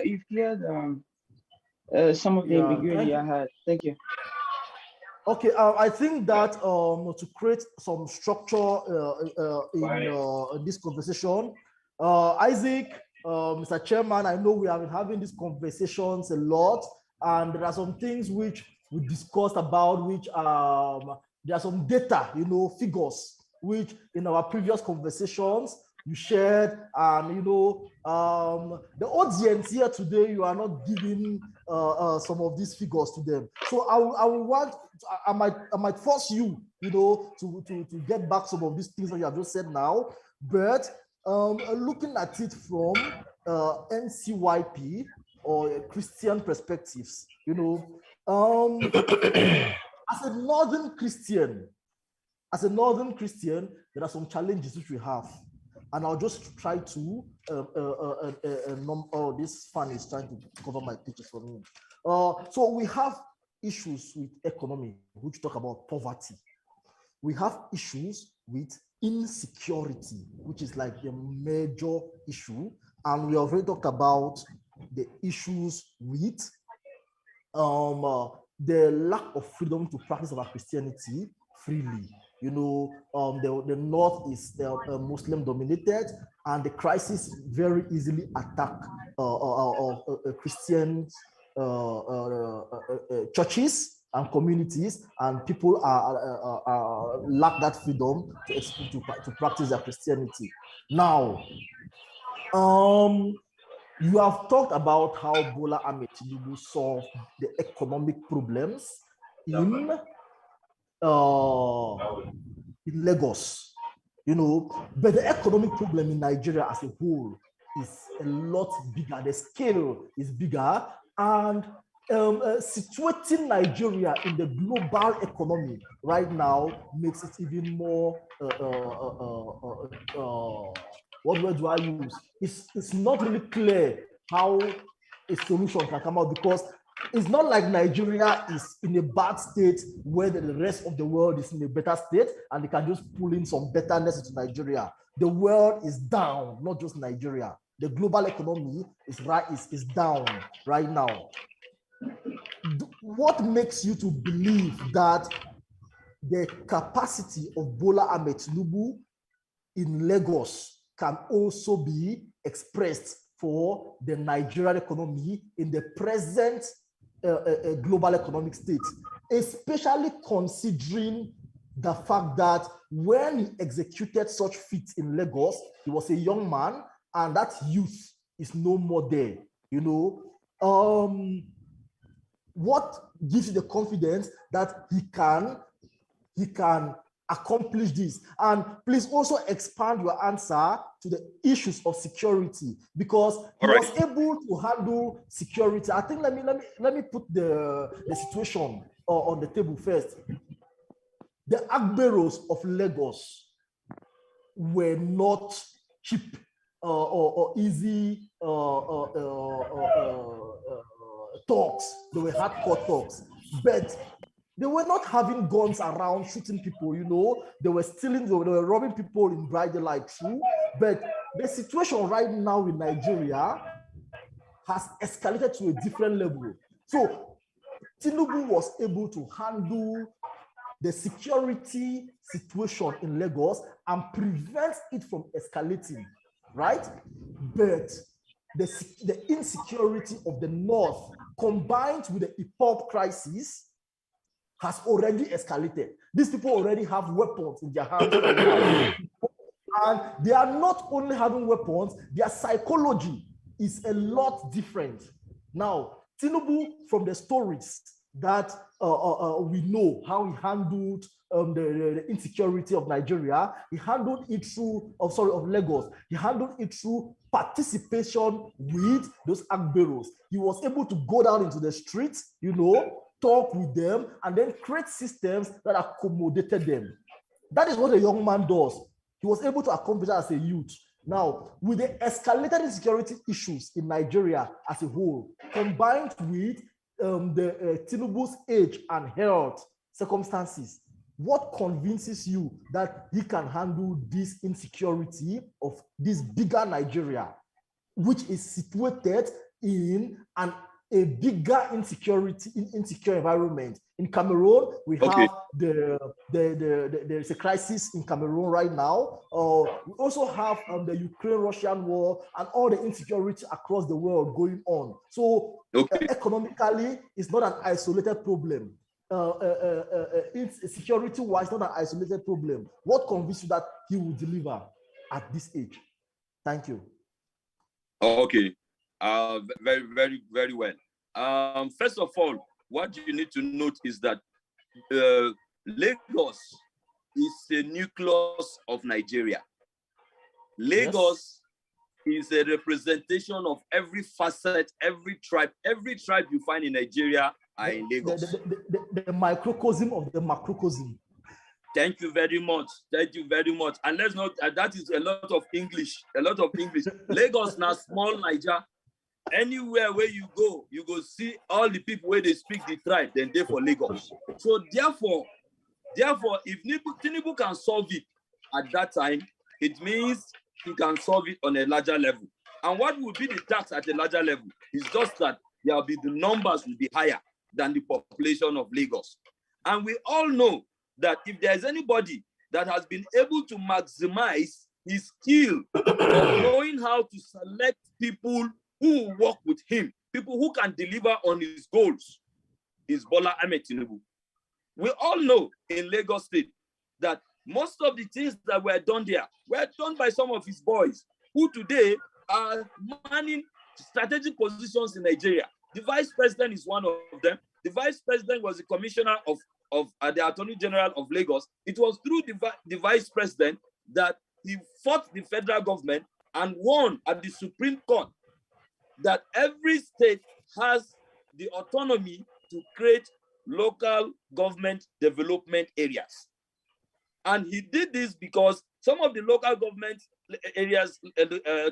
You've cleared some of the ambiguity I had. Thank you. Okay, I think that to create some structure in this conversation, Isaac, Mr. Chairman, I know we have been having these conversations a lot, and there are some things which we discussed about, which there are some data, figures, which in our previous conversations you shared, and the audience here today, you are not giving some of these figures to them. So I might force you, to get back some of these things that you have just said now, but looking at it from NCYP or Christian perspectives, as a Northern Christian, there are some challenges which we have. And I'll just try to, this fan is trying to cover my pictures for me. So we have issues with economy, which talk about poverty. We have issues with insecurity, which is like the major issue. And we already talked about the issues with the lack of freedom to practice our Christianity freely. The North is Muslim dominated, and the crisis very easily attack Christian churches and communities, and people lack that freedom to practice their Christianity. Now, you have talked about how Bola Ahmed Tinubu solved the economic problems in Lagos, but the economic problem in Nigeria as a whole is a lot bigger. The scale is bigger, and situating Nigeria in the global economy right now makes it even more, what word do I use? It's not really clear how a solution can come out, because it's not like Nigeria is in a bad state where the rest of the world is in a better state and they can just pull in some betterness into Nigeria. The world is down, not just Nigeria. The global economy is down right now. What makes you to believe that the capacity of Bola Ahmed Tinubu in Lagos can also be expressed for the Nigerian economy in the present global economic state, especially considering the fact that when he executed such feats in Lagos, he was a young man, and that youth is no more there. What gives you the confidence that he can accomplish this? And please also expand your answer to the issues of security, because he was able to handle security. I think let me put the situation on the table first. The Agberos of Lagos were not cheap or easy talks. They were hardcore talks, but they were not having guns around shooting people. They were stealing, they were robbing people in broad daylight, true. But the situation right now in Nigeria has escalated to a different level. So Tinubu was able to handle the security situation in Lagos and prevent it from escalating, right? But the insecurity of the North, combined with the hip-hop crisis, has already escalated. These people already have weapons in their hands right now. And they are not only having weapons, their psychology is a lot different. Now, Tinubu, from the stories that we know how he handled the insecurity of Nigeria, he handled it through, of Lagos, he handled it through participation with those Agberos. He was able to go down into the streets, talk with them, and then create systems that accommodated them. That is what a young man does. He was able to accomplish that as a youth. Now, with the escalated insecurity issues in Nigeria as a whole, combined with the Tinubu's age and health circumstances, what convinces you that he can handle this insecurity of this bigger Nigeria, which is situated in a bigger insecure environment? In Cameroon, we have there's a crisis in Cameroon right now. We also have the Ukraine-Russian war and all the insecurity across the world going on. So economically, it's not an isolated problem. Security-wise, not an isolated problem. What convinces you that he will deliver at this age? Thank you. Okay. Very, very, very well. First of all, what you need to note is that Lagos is a nucleus of Nigeria. Lagos is a representation of every facet, every tribe you find in Nigeria are in Lagos. The microcosm of the macrocosm. Thank you very much. Thank you very much. And let's not, that is a lot of English. Lagos now small Nigeria. Anywhere where you go see all the people where they speak the tribe, then they for Lagos. So therefore, if Tinubu can solve it at that time, it means he can solve it on a larger level. And what will be the tax at a larger level is just that the numbers will be higher than the population of Lagos. And we all know that if there is anybody that has been able to maximize his skill of knowing how to select people who work with him, people who can deliver on his goals, is Bola Ahmed Tinubu. We all know in Lagos State that most of the things that were done there were done by some of his boys, who today are manning strategic positions in Nigeria. The vice president is one of them. The vice president was the commissioner of the Attorney General of Lagos. It was through the vice president that he fought the federal government and won at the Supreme Court that every state has the autonomy to create local government development areas. And he did this because some of the local government areas,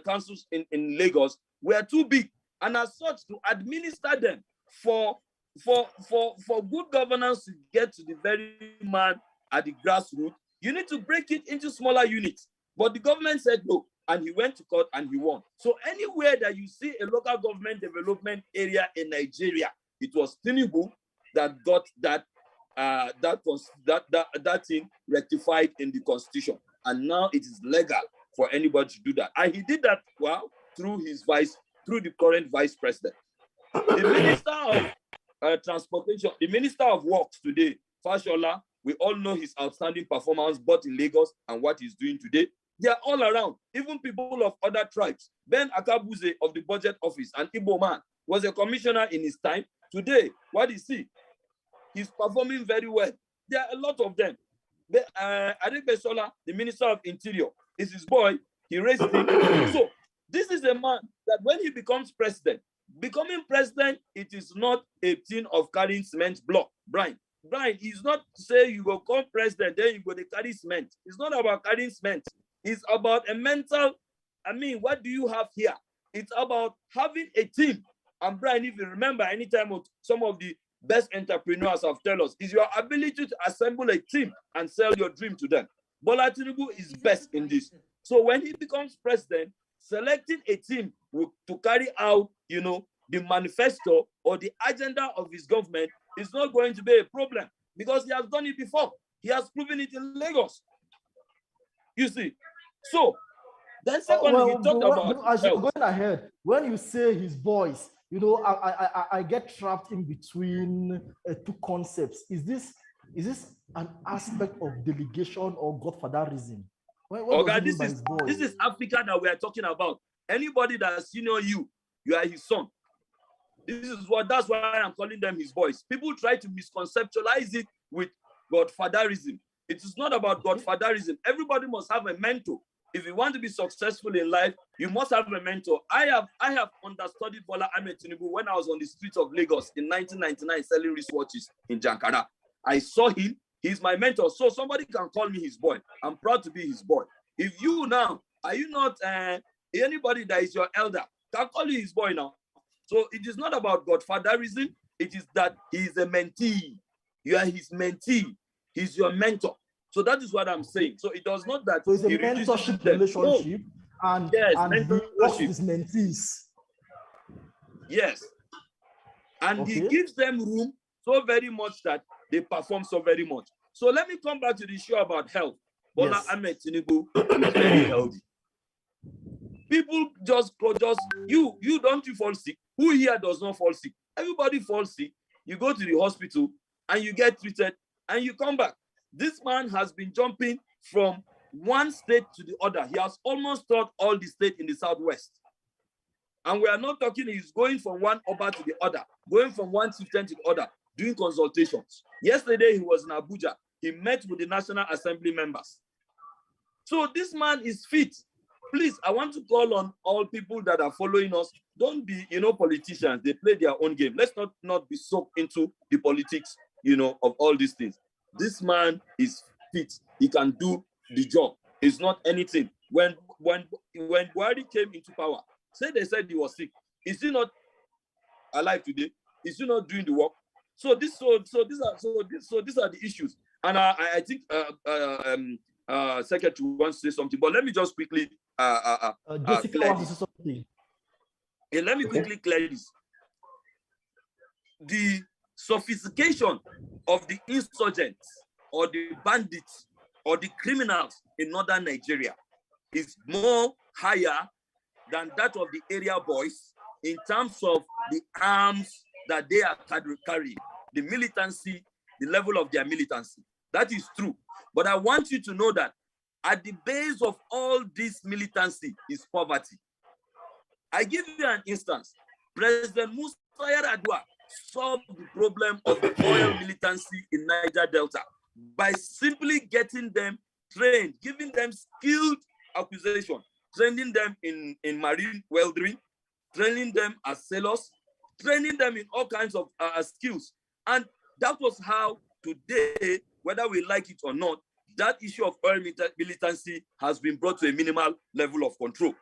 councils in Lagos were too big. And as such, to administer them for good governance to get to the very man at the grassroots, you need to break it into smaller units. But the government said no, and he went to court and he won. So anywhere that you see a local government development area in Nigeria, it was Tinubu that got that thing rectified in the constitution, and now it is legal for anybody to do that. And he did that through the current vice president. The minister of transportation, the minister of works today, Fashola, we all know his outstanding performance both in Lagos and what he's doing today. They are all around, even people of other tribes. Ben Akabuze of the budget office, an Igbo man, was a commissioner in his time. Today, what is he? He's performing very well. There are a lot of them. Adik Besola, the Minister of Interior, is his boy. He raised him. So this is a man that when he becomes president, becoming president, it is not a thing of carrying cement block. Brian, is not say you go come president, then you go to carry cement. It's not about carrying cement. It's about a mental, what do you have here? It's about having a team. And Brian, if you remember, anytime some of the best entrepreneurs have told us is your ability to assemble a team and sell your dream to them. Bola Tinubu is best in this. So when he becomes president, selecting a team to carry out, the manifesto or the agenda of his government is not going to be a problem because he has done it before. He has proven it in Lagos. You see. So then secondly, he talked about as you're going ahead, when you say his voice, I get trapped in between two concepts. Is this an aspect of delegation or godfatherism? This is Africa that we are talking about. Anybody that's senior you are his son. That's why I'm calling them his boys. People try to misconceptualize it with godfatherism. It is not about godfatherism. Everybody must have a mentor. If you want to be successful in life, you must have a mentor. I have understudied Bola Ahmed Tinubu when I was on the streets of Lagos in 1999 selling wristwatches in Jankara. I saw him. He's my mentor. So somebody can call me his boy. I'm proud to be his boy. If you now, are you not anybody that is your elder, can call you his boy now. So it is not about godfatherism. It is that he is a mentee. You are his mentee. He's your mentor. So that is what I'm saying. So it does not that. So it's a mentorship relationship, and he works with his mentees. Yes, and he gives them room so very much that they perform so very much. So let me come back to the issue about health. Bola Ahmed Tinubu is very healthy. People you don't fall sick. Who here does not fall sick? Everybody falls sick. You go to the hospital and you get treated and you come back. This man has been jumping from one state to the other. He has almost taught all the states in the Southwest. And we are not talking, he's going from one Oba to the other, going from one chieftain to the other, doing consultations. Yesterday, he was in Abuja. He met with the National Assembly members. So this man is fit. Please, I want to call on all people that are following us. Don't be, politicians. They play their own game. Let's not be soaked into the politics, of all these things. This man is fit. He can do the job. It's not anything. When Buhari came into power, they said he was sick. Is he not alive today? Is he not doing the work? So these are the issues. And I think Secretary wants to say something, but let me just quickly clear this. Let me quickly clear this. The sophistication of the insurgents or the bandits or the criminals in northern Nigeria is more higher than that of the area boys in terms of the arms that they are carrying. the militancy, the level of their militancy. That is true. But I want you to know that at the base of all this militancy is poverty. I give you an instance. President Musa Yar'Adua solved the problem of the oil militancy in Niger Delta by simply getting them trained, giving them skilled acquisition, training them in marine welding, training them as sailors, training them in all kinds of skills. And that was how today, whether we like it or not, that issue of oil militancy has been brought to a minimal level of control.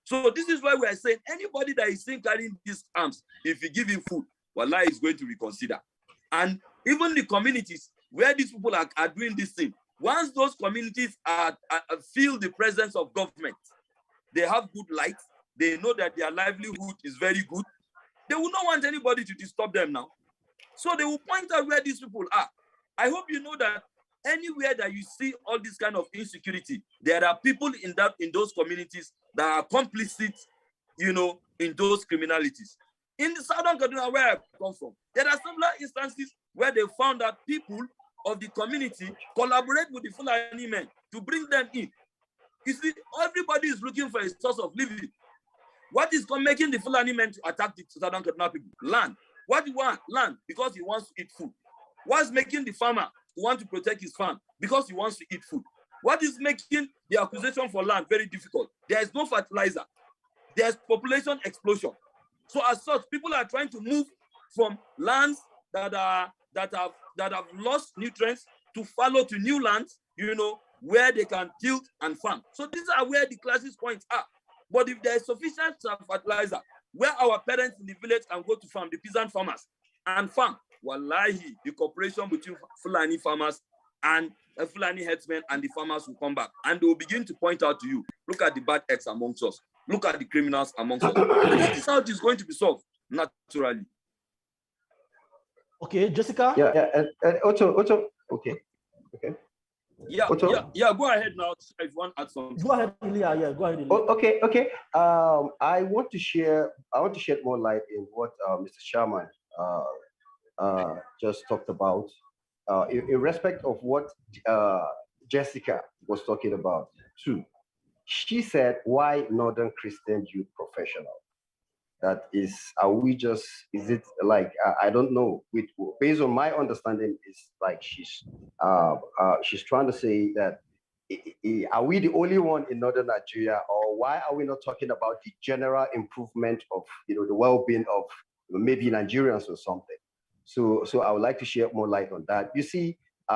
So this is why we are saying anybody that is seen carrying these arms, if you give him food, Wallah is going to reconsider. And even the communities where these people are doing this thing, once those communities feel the presence of government, they have good light, they know that their livelihood is very good, they will not want anybody to disturb them now. So they will point out where these people are. I hope you know that anywhere that you see all this kind of insecurity, there are people in those communities that are complicit, you know, in those criminalities. In the southern Kaduna, where I come from, there are similar instances where they found that people of the community collaborate with the Fulani men to bring them in. You see, everybody is looking for a source of living. What is making the Fulani men to attack the southern Kaduna people? Land. What do you want? Land, because he wants to eat food. What's making the farmer want to protect his farm? Because he wants to eat food. What is making the acquisition for land very difficult? There is no fertilizer. There's population explosion. So as such, people are trying to move from lands that have lost nutrients to follow to new lands, you know, where they can tilt and farm. So these are where the crisis points are. But if there is sufficient fertilizer, where our parents in the village can go to farm, the peasant farmers, and farm, wallahi, the cooperation between Fulani farmers and Fulani headsmen and the farmers will come back. And they will begin to point out to you, look at the bad eggs amongst us. Look at the criminals amongst us. And that is how it is going to be solved, naturally. Okay, Jessica? Yeah. Ocho, okay. Yeah, Ocho? yeah, go ahead now if you want to add something. Go ahead, Ilya. Yeah, go ahead, Ilya. Okay. I want to shed more light in what Mr. Sharman just talked about, in respect of what Jessica was talking about too. She said, why Northern Christian Youth Professional? That is, is it like, I don't know, based on my understanding, is like she's trying to say that, are we the only one in Northern Nigeria, or why are we not talking about the general improvement of, you know, the well-being of maybe Nigerians or something? So I would like to share more light on that. You see, we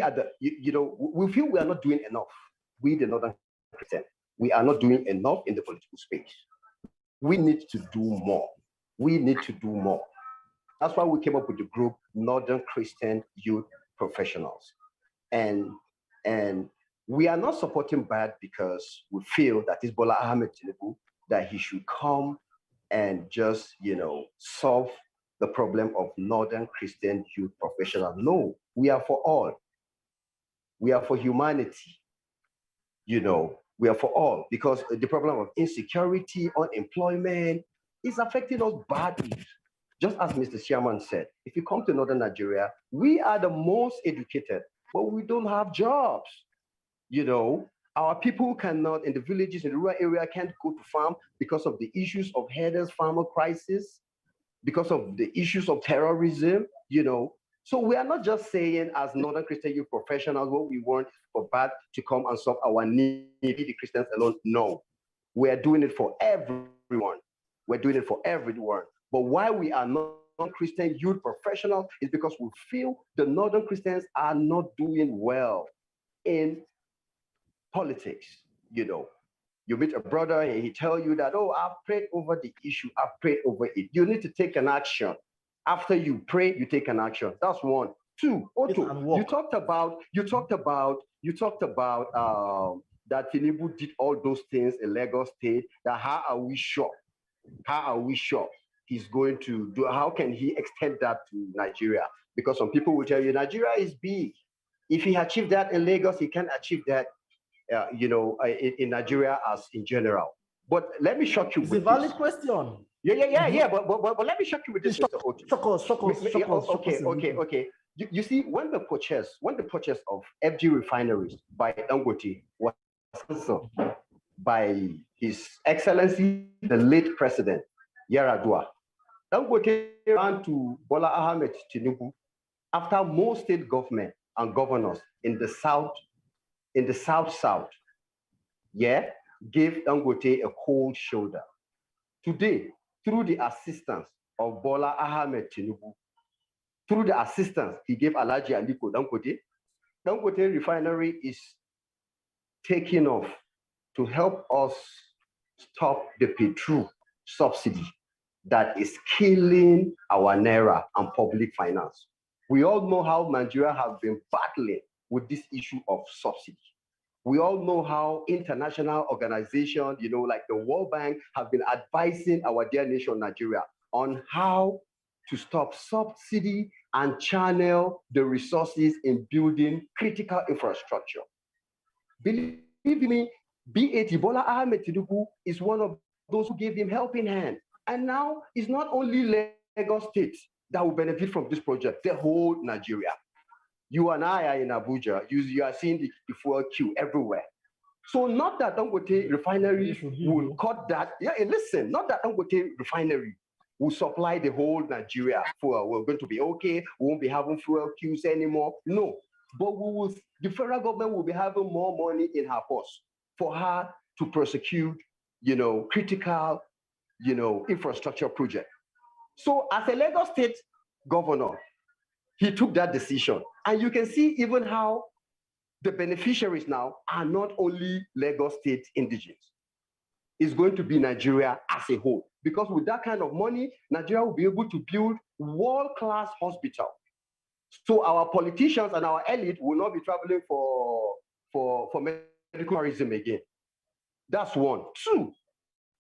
are we feel we are not doing enough. We, the Northern Christian, we are not doing enough in the political space. We need to do more. That's why we came up with the group Northern Christian Youth Professionals. And we are not supporting bad because we feel that it's Bola Ahmed Tinubu, that he should come and just, you know, solve the problem of Northern Christian Youth Professionals. No, we are for all. We are for humanity. You know, we are for all, because the problem of insecurity, unemployment is affecting us badly. Just as Mr. Sharman said, if you come to Northern Nigeria, we are the most educated, but we don't have jobs. You know, our people cannot, in the villages, in the rural area, can't go to farm because of the issues of herders, farmer crisis, because of the issues of terrorism, you know. So we are not just saying as Northern Christian Youth Professionals, what we want for bad to come and solve our need, the Christians alone. No, we are doing it for everyone. We're doing it for everyone. But why we are not Christian Youth Professionals is because we feel the Northern Christians are not doing well in politics. You know, you meet a brother and he tell you that, oh, I've prayed over the issue, I've prayed over it. You need to take an action. After you pray, you take an action. That's one. Two, you talked about that Tinubu did all those things in Lagos State. That how are we sure? He's going to do? How can he extend that to Nigeria? Because some people will tell you Nigeria is big. If he achieved that in Lagos, he can achieve that, in Nigeria as in general. But let me shock you. It's a valid question. Yeah. But let me shock you with this, Mr. Otu. Okay. You see, when the purchase of FG refineries by Dangote was cancelled by His Excellency, the late President Yaradua, Dangote ran to Bola Ahmed Tinubu after most state government and governors in the south, gave Dangote a cold shoulder. Today, through the assistance of Bola Ahmed Tinubu, through the assistance he gave Alhaji Aliko Dangote refinery is taking off to help us stop the petrol subsidy that is killing our naira and public finance. We all know how Nigeria has been battling with this issue of subsidy. We all know how international organizations, like the World Bank, have been advising our dear nation, Nigeria, on how to stop subsidy and channel the resources in building critical infrastructure. Believe me, BAT Bola Ahmed Tinubu is one of those who gave him helping hand. And now it's not only Lagos State that will benefit from this project, the whole Nigeria. You and I are in Abuja. You are seeing the fuel queue everywhere. So not that Dangote refinery will cut that. Yeah, listen, not that Dangote refinery will supply the whole Nigeria fuel. We're going to be okay. We won't be having fuel queues anymore. No, but the federal government will be having more money in her purse for her to prosecute, critical, infrastructure project. So as a Lagos State governor, he took that decision. And you can see even how the beneficiaries now are not only Lagos State indigenes. It's going to be Nigeria as a whole. Because with that kind of money, Nigeria will be able to build world-class hospital. So our politicians and our elite will not be traveling for medical tourism again. That's one. Two,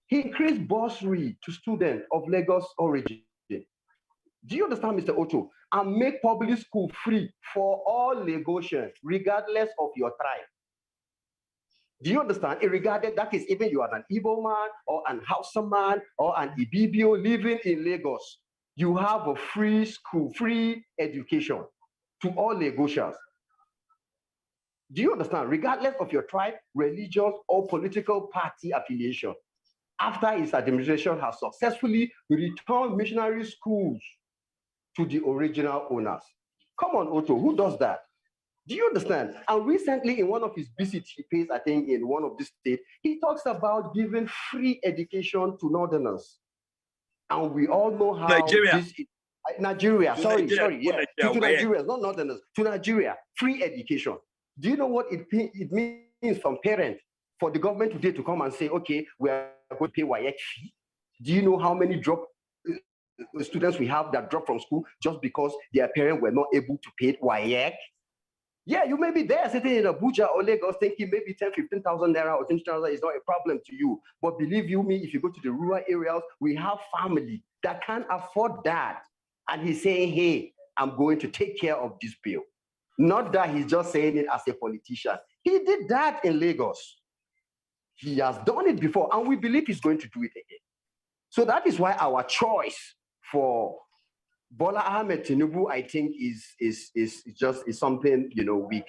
he increased bursary to students of Lagos origin. Do you understand, Mr. Otto? And make public school free for all Lagosians, regardless of your tribe. Do you understand? Regardless, that is, even you are an Igbo man or an Hausa man or an Ibibio living in Lagos, you have a free school, free education to all Lagosians. Do you understand? Regardless of your tribe, religion, or political party affiliation, after his administration has successfully returned missionary schools to the original owners. Come on, Otto, who does that? Do you understand? And recently, in one of his visits he pays, I think, in one of the states, he talks about giving free education to Northerners. And we all know how Nigeria. Nigeria, to sorry, Nigeria, to Nigerians, not Northerners, to Nigeria, free education. Do you know what it means from parents for the government today to come and say, okay, we are going to pay WAEC fee? Do you know how many students we have that drop from school just because their parents were not able to pay WAEC? Yeah, you may be there sitting in Abuja or Lagos thinking maybe 10, 15,000 naira or 20,000 is not a problem to you. But believe you me, if you go to the rural areas, we have family that can't afford that. And he's saying, hey, I'm going to take care of this bill. Not that he's just saying it as a politician. He did that in Lagos. He has done it before, and we believe he's going to do it again. So that is why our choice for Bola Ahmed Tinubu, I think, is something it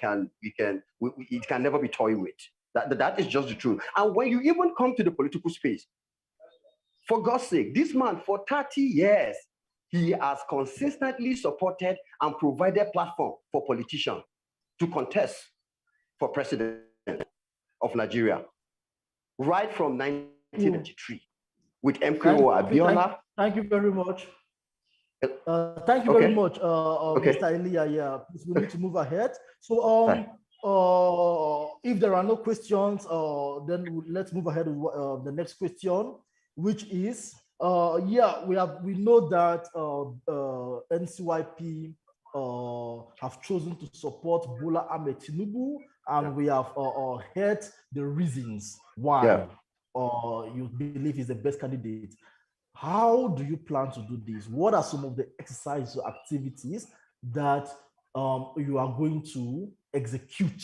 can never be toyed with. That is just the truth. And when you even come to the political space, for God's sake, this man for 30 years, he has consistently supported and provided platform for politicians to contest for president of Nigeria, right from 1993 with MKO Abiola. Thank you very much. Thank you very much, Mr. Elia. Yeah, please, we need to move ahead. So, if there are no questions, then let's move ahead with the next question, which is, we know that NCYP have chosen to support Bola Ahmed Tinubu, and we have heard the reasons why you believe he's the best candidate. How do you plan to do this? What are some of the exercises or activities that you are going to execute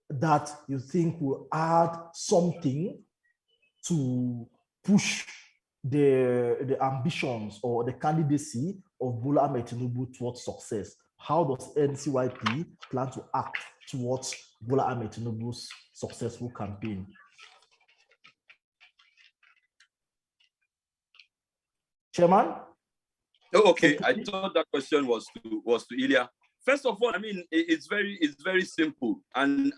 that you think will add something to push the ambitions or the candidacy of Bola Ahmed Tinubu towards success. How does NCYP plan to act towards Bola Ahmed Tinubu's successful campaign? Chairman? Oh, okay, I thought that question was to Ilya. First of all, I mean, it's very simple and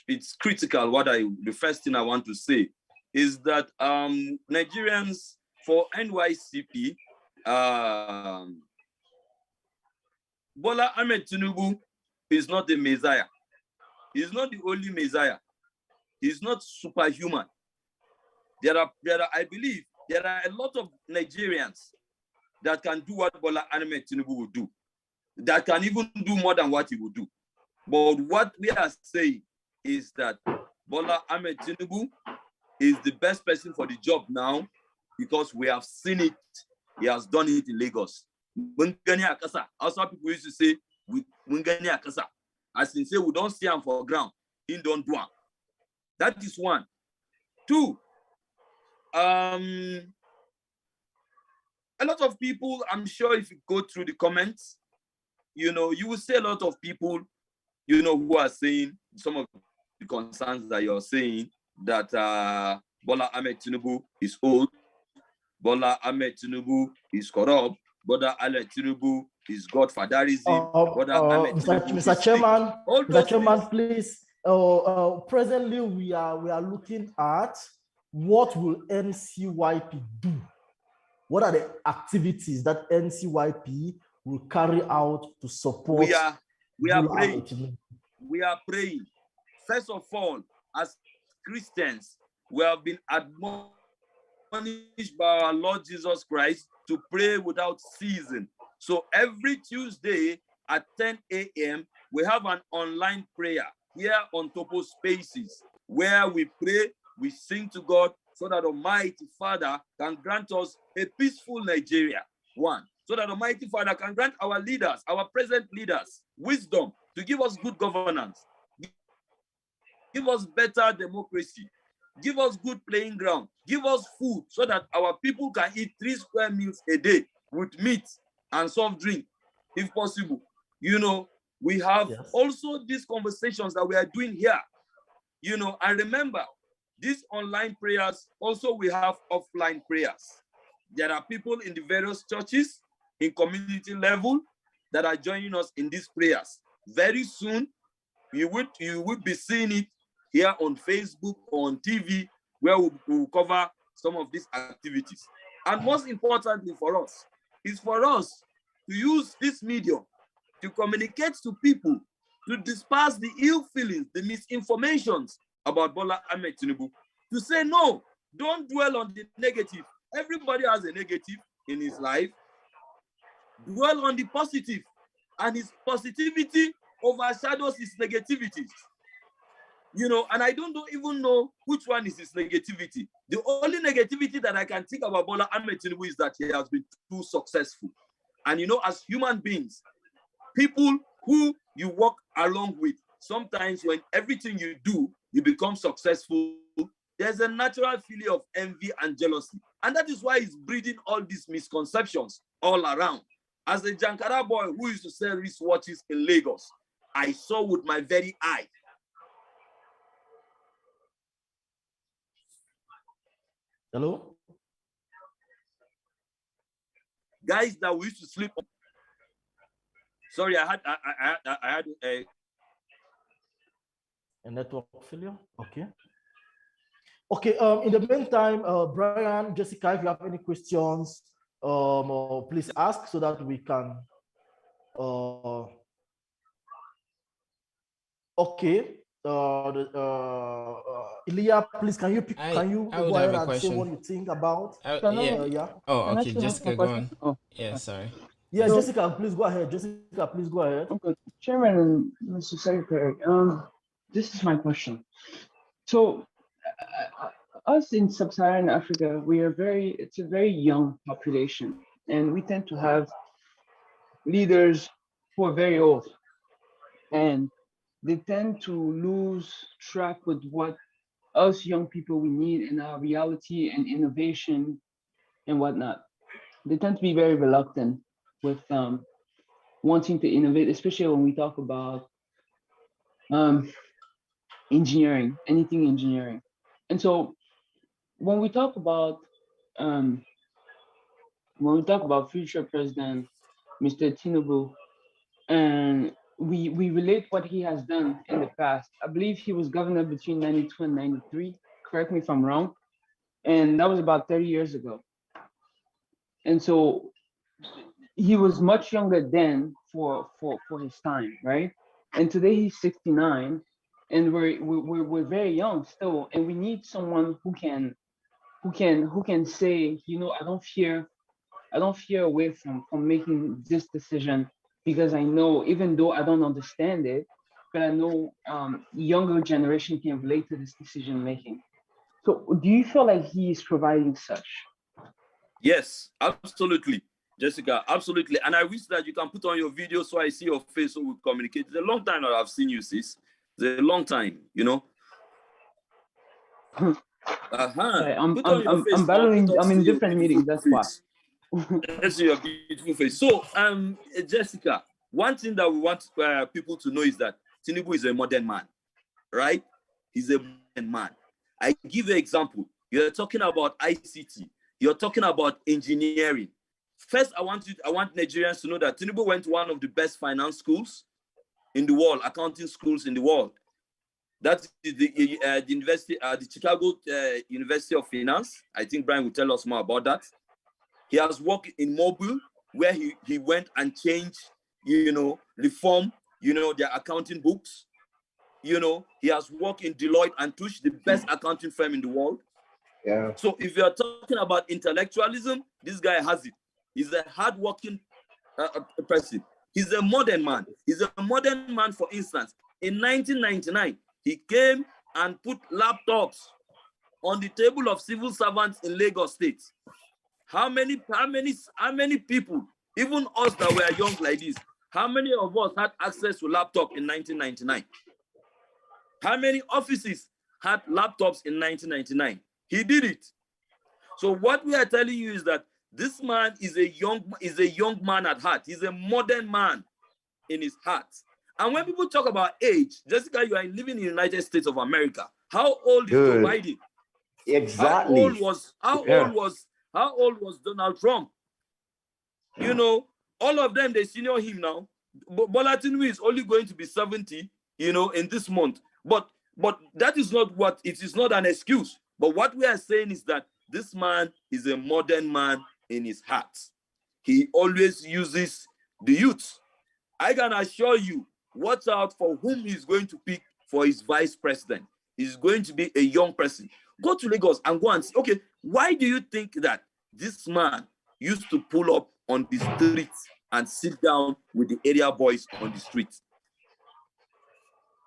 it's critical. The first thing I want to say is that Nigerians, for NYCP, Bola Ahmed Tinubu is not the Messiah. He's not the only Messiah. He's not superhuman. I believe there are a lot of Nigerians that can do what Bola Ahmed Tinubu would do, that can even do more than what he would do. But what we are saying is that Bola Ahmed Tinubu is the best person for the job now because we have seen it. He has done it in Lagos. Also, people used to say, as in say, we don't see him for ground, he don't do him. That is one. Two, a lot of people, I'm sure if you go through the comments, you will see a lot of people, who are saying some of the concerns that you're saying, that Bola Ahmed Tinubu is old, Bola Ahmed Tinubu is corrupt, Bola Ahmed Tinubu is godfatherism, Mr. Chairman, please. Presently, we are looking at what will NCYP do. What are the activities that NCYP will carry out to support? We are praying. We are praying. First of all, as Christians, we have been admonished by our Lord Jesus Christ to pray without ceasing. So every Tuesday at 10 a.m., we have an online prayer here on Topo Spaces, where we pray, we sing to God, so that Almighty Father can grant us a peaceful Nigeria. One, so that Almighty Father can grant our leaders, our present leaders, wisdom to give us good governance, give us better democracy, give us good playing ground, give us food so that our people can eat 3 square meals a day with meat and soft drink, if possible. We have also these conversations that we are doing here, and remember, these online prayers, also we have offline prayers. There are people in the various churches, in community level, that are joining us in these prayers. Very soon, you would be seeing it here on Facebook or on TV, where we will cover some of these activities. And most importantly for us, is for us to use this medium to communicate to people, to disperse the ill feelings, the misinformations about Bola Ahmed Tinubu, to say, no, don't dwell on the negative. Everybody has a negative in his life. Dwell on the positive, and his positivity overshadows his negativities. And I don't even know which one is his negativity. The only negativity that I can think about Bola Ahmed Tinubu is that he has been too successful. And as human beings, people who you walk along with, sometimes when everything you do, you become successful, there's a natural feeling of envy and jealousy. And that is why it's breeding all these misconceptions all around. As a Jankara boy who used to sell wristwatches in Lagos, I saw with my very eye. Hello? Guys that we used to sleep on. Sorry, I had a network failure. Okay. Okay. In the meantime, Brian, Jessica, if you have any questions, please ask so that we can. Okay. Ilya, please, can you go ahead and say what you think about? Yeah. Oh, okay. Jessica, go on. Oh, yeah, sorry. Yeah, so, Jessica, please go ahead. Jessica, please go ahead. Okay, Chairman and Mr. Secretary, this is my question. So, us in Sub-Saharan Africa, it's a very young population, and we tend to have leaders who are very old, and they tend to lose track with what us young people we need in our reality and innovation and whatnot. They tend to be very reluctant with wanting to innovate, especially when we talk about um, engineering, anything engineering. And so when we talk about um, future president Mr. Tinubu, and we relate what he has done in the past. I believe he was governor between 92 and 93. Correct me if I'm wrong. And that was about 30 years ago. And so he was much younger then for his time, right? And today he's 69, and we're very young still, and we need someone who can say, I don't fear away from making this decision, because I know, even though I don't understand it, but I know younger generation can relate to this decision making. So do you feel like he is providing such? Yes, absolutely, Jessica, absolutely. And I wish that you can put on your video so I see your face so we communicate. It's a long time that I've seen you, sis. It's a long time, you know. Sorry, Put on your face I'm now. Let battling. us I'm see in your different beautiful meetings. That's why. face. Let's see your beautiful face. So, Jessica, one thing that we want people to know is that Tinubu is a modern man, right? He's a modern man. I give you an example. You're talking about ICT. You're talking about engineering. First, I want Nigerians to know that Tinubu went to one of the best finance schools in the world, accounting schools in the world. That's the university, the Chicago University of Finance. I think Brian will tell us more about that. He has worked in Mobile, where he went and changed, reform, their accounting books. He has worked in Deloitte and Touche, the best accounting firm in the world. Yeah. So if you're talking about intellectualism, this guy has it. He's a hardworking person. He's a modern man. He's a modern man, for instance. In 1999, he came and put laptops on the table of civil servants in Lagos State. How many people, even us that were young like this, how many of us had access to laptop in 1999? How many offices had laptops in 1999? He did it. So what we are telling you is that this man is a young man at heart. He's a modern man in his heart. And when people talk about age, Jessica, you are living in the United States of America. How old is Joe Biden? Exactly. How old was Donald Trump? All of them, they senior him now. Bola Tinubu is only going to be 70, in this month. But that is not it is not an excuse. But what we are saying is that this man is a modern man in his heart. He always uses the youth. I can assure you, watch out for whom he's going to pick for his vice president. He's going to be a young person. Go to Lagos and go and see, okay, why do you think that this man used to pull up on the streets and sit down with the area boys on the streets?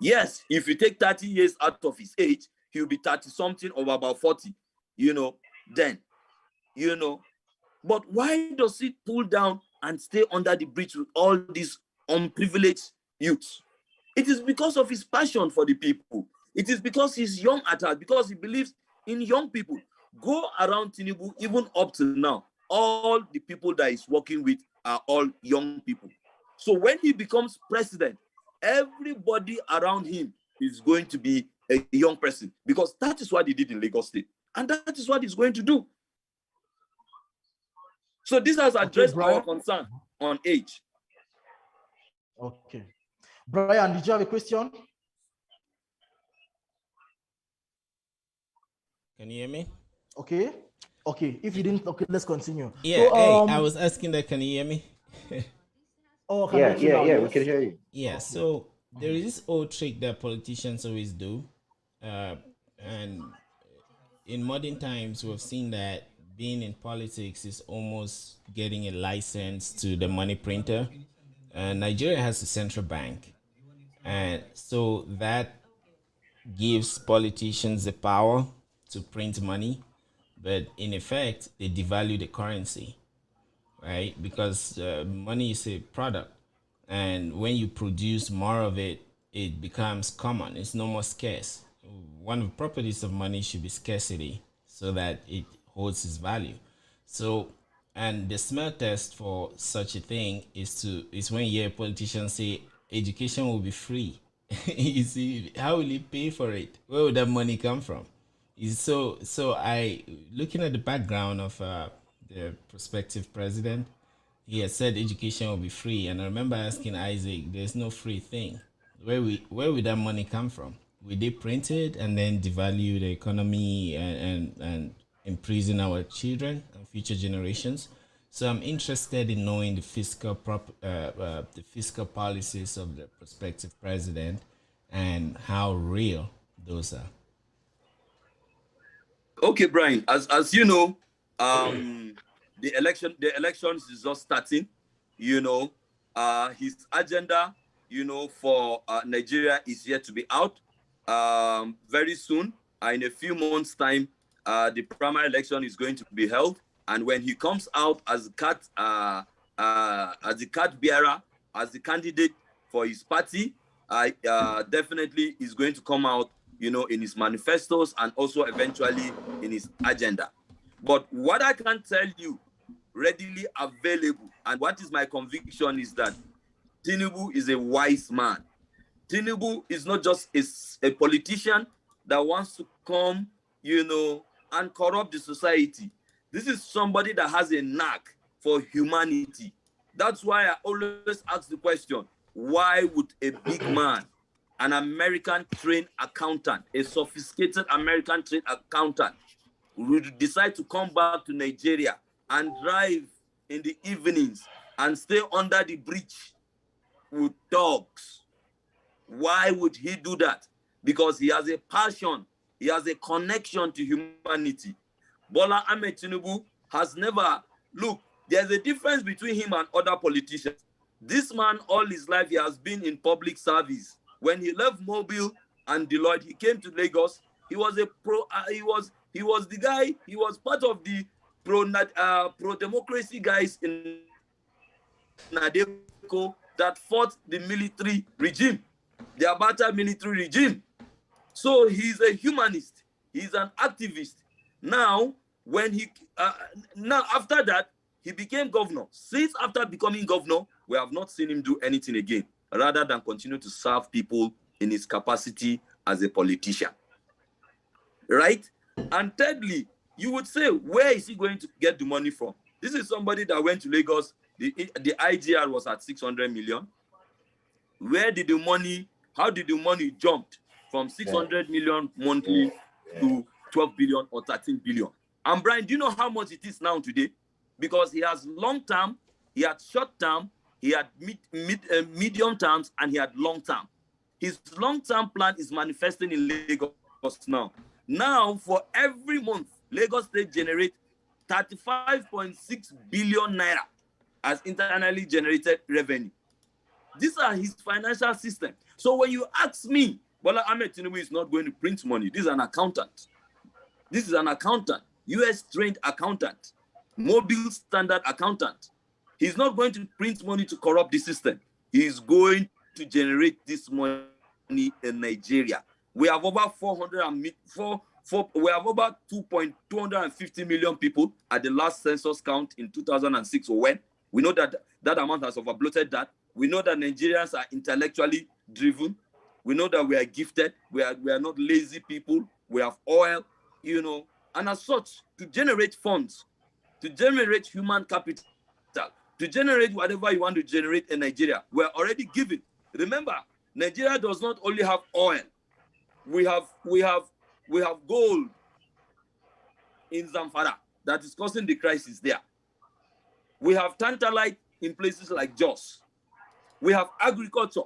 Yes, if you take 30 years out of his age, he'll be 30 something or about 40, then. But why does he pull down and stay under the bridge with all these unprivileged youths? It is because of his passion for the people. It is because he's young at heart, because he believes in young people. Go around Tinubu, even up to now, all the people that he's working with are all young people. So when he becomes president, everybody around him is going to be a young person, because that is what he did in Lagos State. And that is what he's going to do. So this has addressed our concern on age. Okay. Brian, did you have a question? Can you hear me? Okay. If you didn't, okay, let's continue. Yeah, so, I was asking that, can you hear me? Yeah, we can hear you. Yeah, so there is this old trick that politicians always do. And in modern times, we've seen that being in politics is almost getting a license to the money printer. Nigeria has a central bank. And so that gives politicians the power to print money. But in effect, they devalue the currency, right? Because money is a product. And when you produce more of it, it becomes common. It's no more scarce. one of the properties of money should be scarcity so that it holds its value. So, and the smell test for such a thing is when you hear politicians say education will be free. You see, how will he pay for it? Where would that money come from? So I looking at the background of the prospective president, he had said education will be free, and I remember asking Isaac, "There's no free thing. Where would that money come from? Will they print it and then devalue the economy and imprison our children and future generations?" So I'm interested in knowing the fiscal policies of the prospective president and how real those are. Okay, Brian. As you know, the elections is just starting. You know, his agenda, for Nigeria is yet to be out. Very soon, in a few months' time, the primary election is going to be held, and when he comes out as the card bearer, as the candidate for his party, definitely is going to come out, in his manifestos and also eventually in his agenda. But what I can tell you, readily available, and what is my conviction is that Tinubu is a wise man. Tinubu is not just a politician that wants to come, and corrupt the society. This is somebody that has a knack for humanity. That's why I always ask the question, why would a big man, an American trained accountant, a sophisticated American trained accountant, would decide to come back to Nigeria and drive in the evenings and stay under the bridge with dogs? Why would he do that? Because he has a passion, he has a connection to humanity. Bola Ahmed Tinubu has never, look, there's a difference between him and other politicians. This man, all his life, he has been in public service. When he left Mobile and Deloitte, he came to Lagos. He was a he was the guy, he was part of the pro-democracy guys in Nadeko that fought the military regime, the Abacha military regime. So he's a humanist. He's an activist. Now, after that, he became governor. Since after becoming governor, we have not seen him do anything again, rather than continue to serve people in his capacity as a politician. Right? And thirdly, you would say, where is he going to get the money from? This is somebody that went to Lagos. The IGR was at 600 million. How did the money jump from 600 million monthly to 12 billion or 13 billion? And Brian, do you know how much it is now today? Because he has long term, he had short term, he had medium terms, and he had long term. His long term plan is manifesting in Lagos now. Now, for every month, Lagos State generates 35.6 billion naira as internally generated revenue. These are his financial system. So when you ask me, Bola Ahmed Tinubu is not going to print money. This is an accountant. This is an accountant, US trained accountant, mobile standard accountant. He's not going to print money to corrupt the system. He's going to generate this money in Nigeria. We have over 2.250 million people at the last census count in 2006 or when. We know that that amount has overbloated that. We know that Nigerians are intellectually driven. We know that we are gifted. We are not lazy people. We have oil, and as such, to generate funds, to generate human capital, to generate whatever you want to generate in Nigeria, we're already given. Remember, Nigeria does not only have oil. We have gold in Zamfara that is causing the crisis there. We have tantalite in places like Jos. We have agriculture.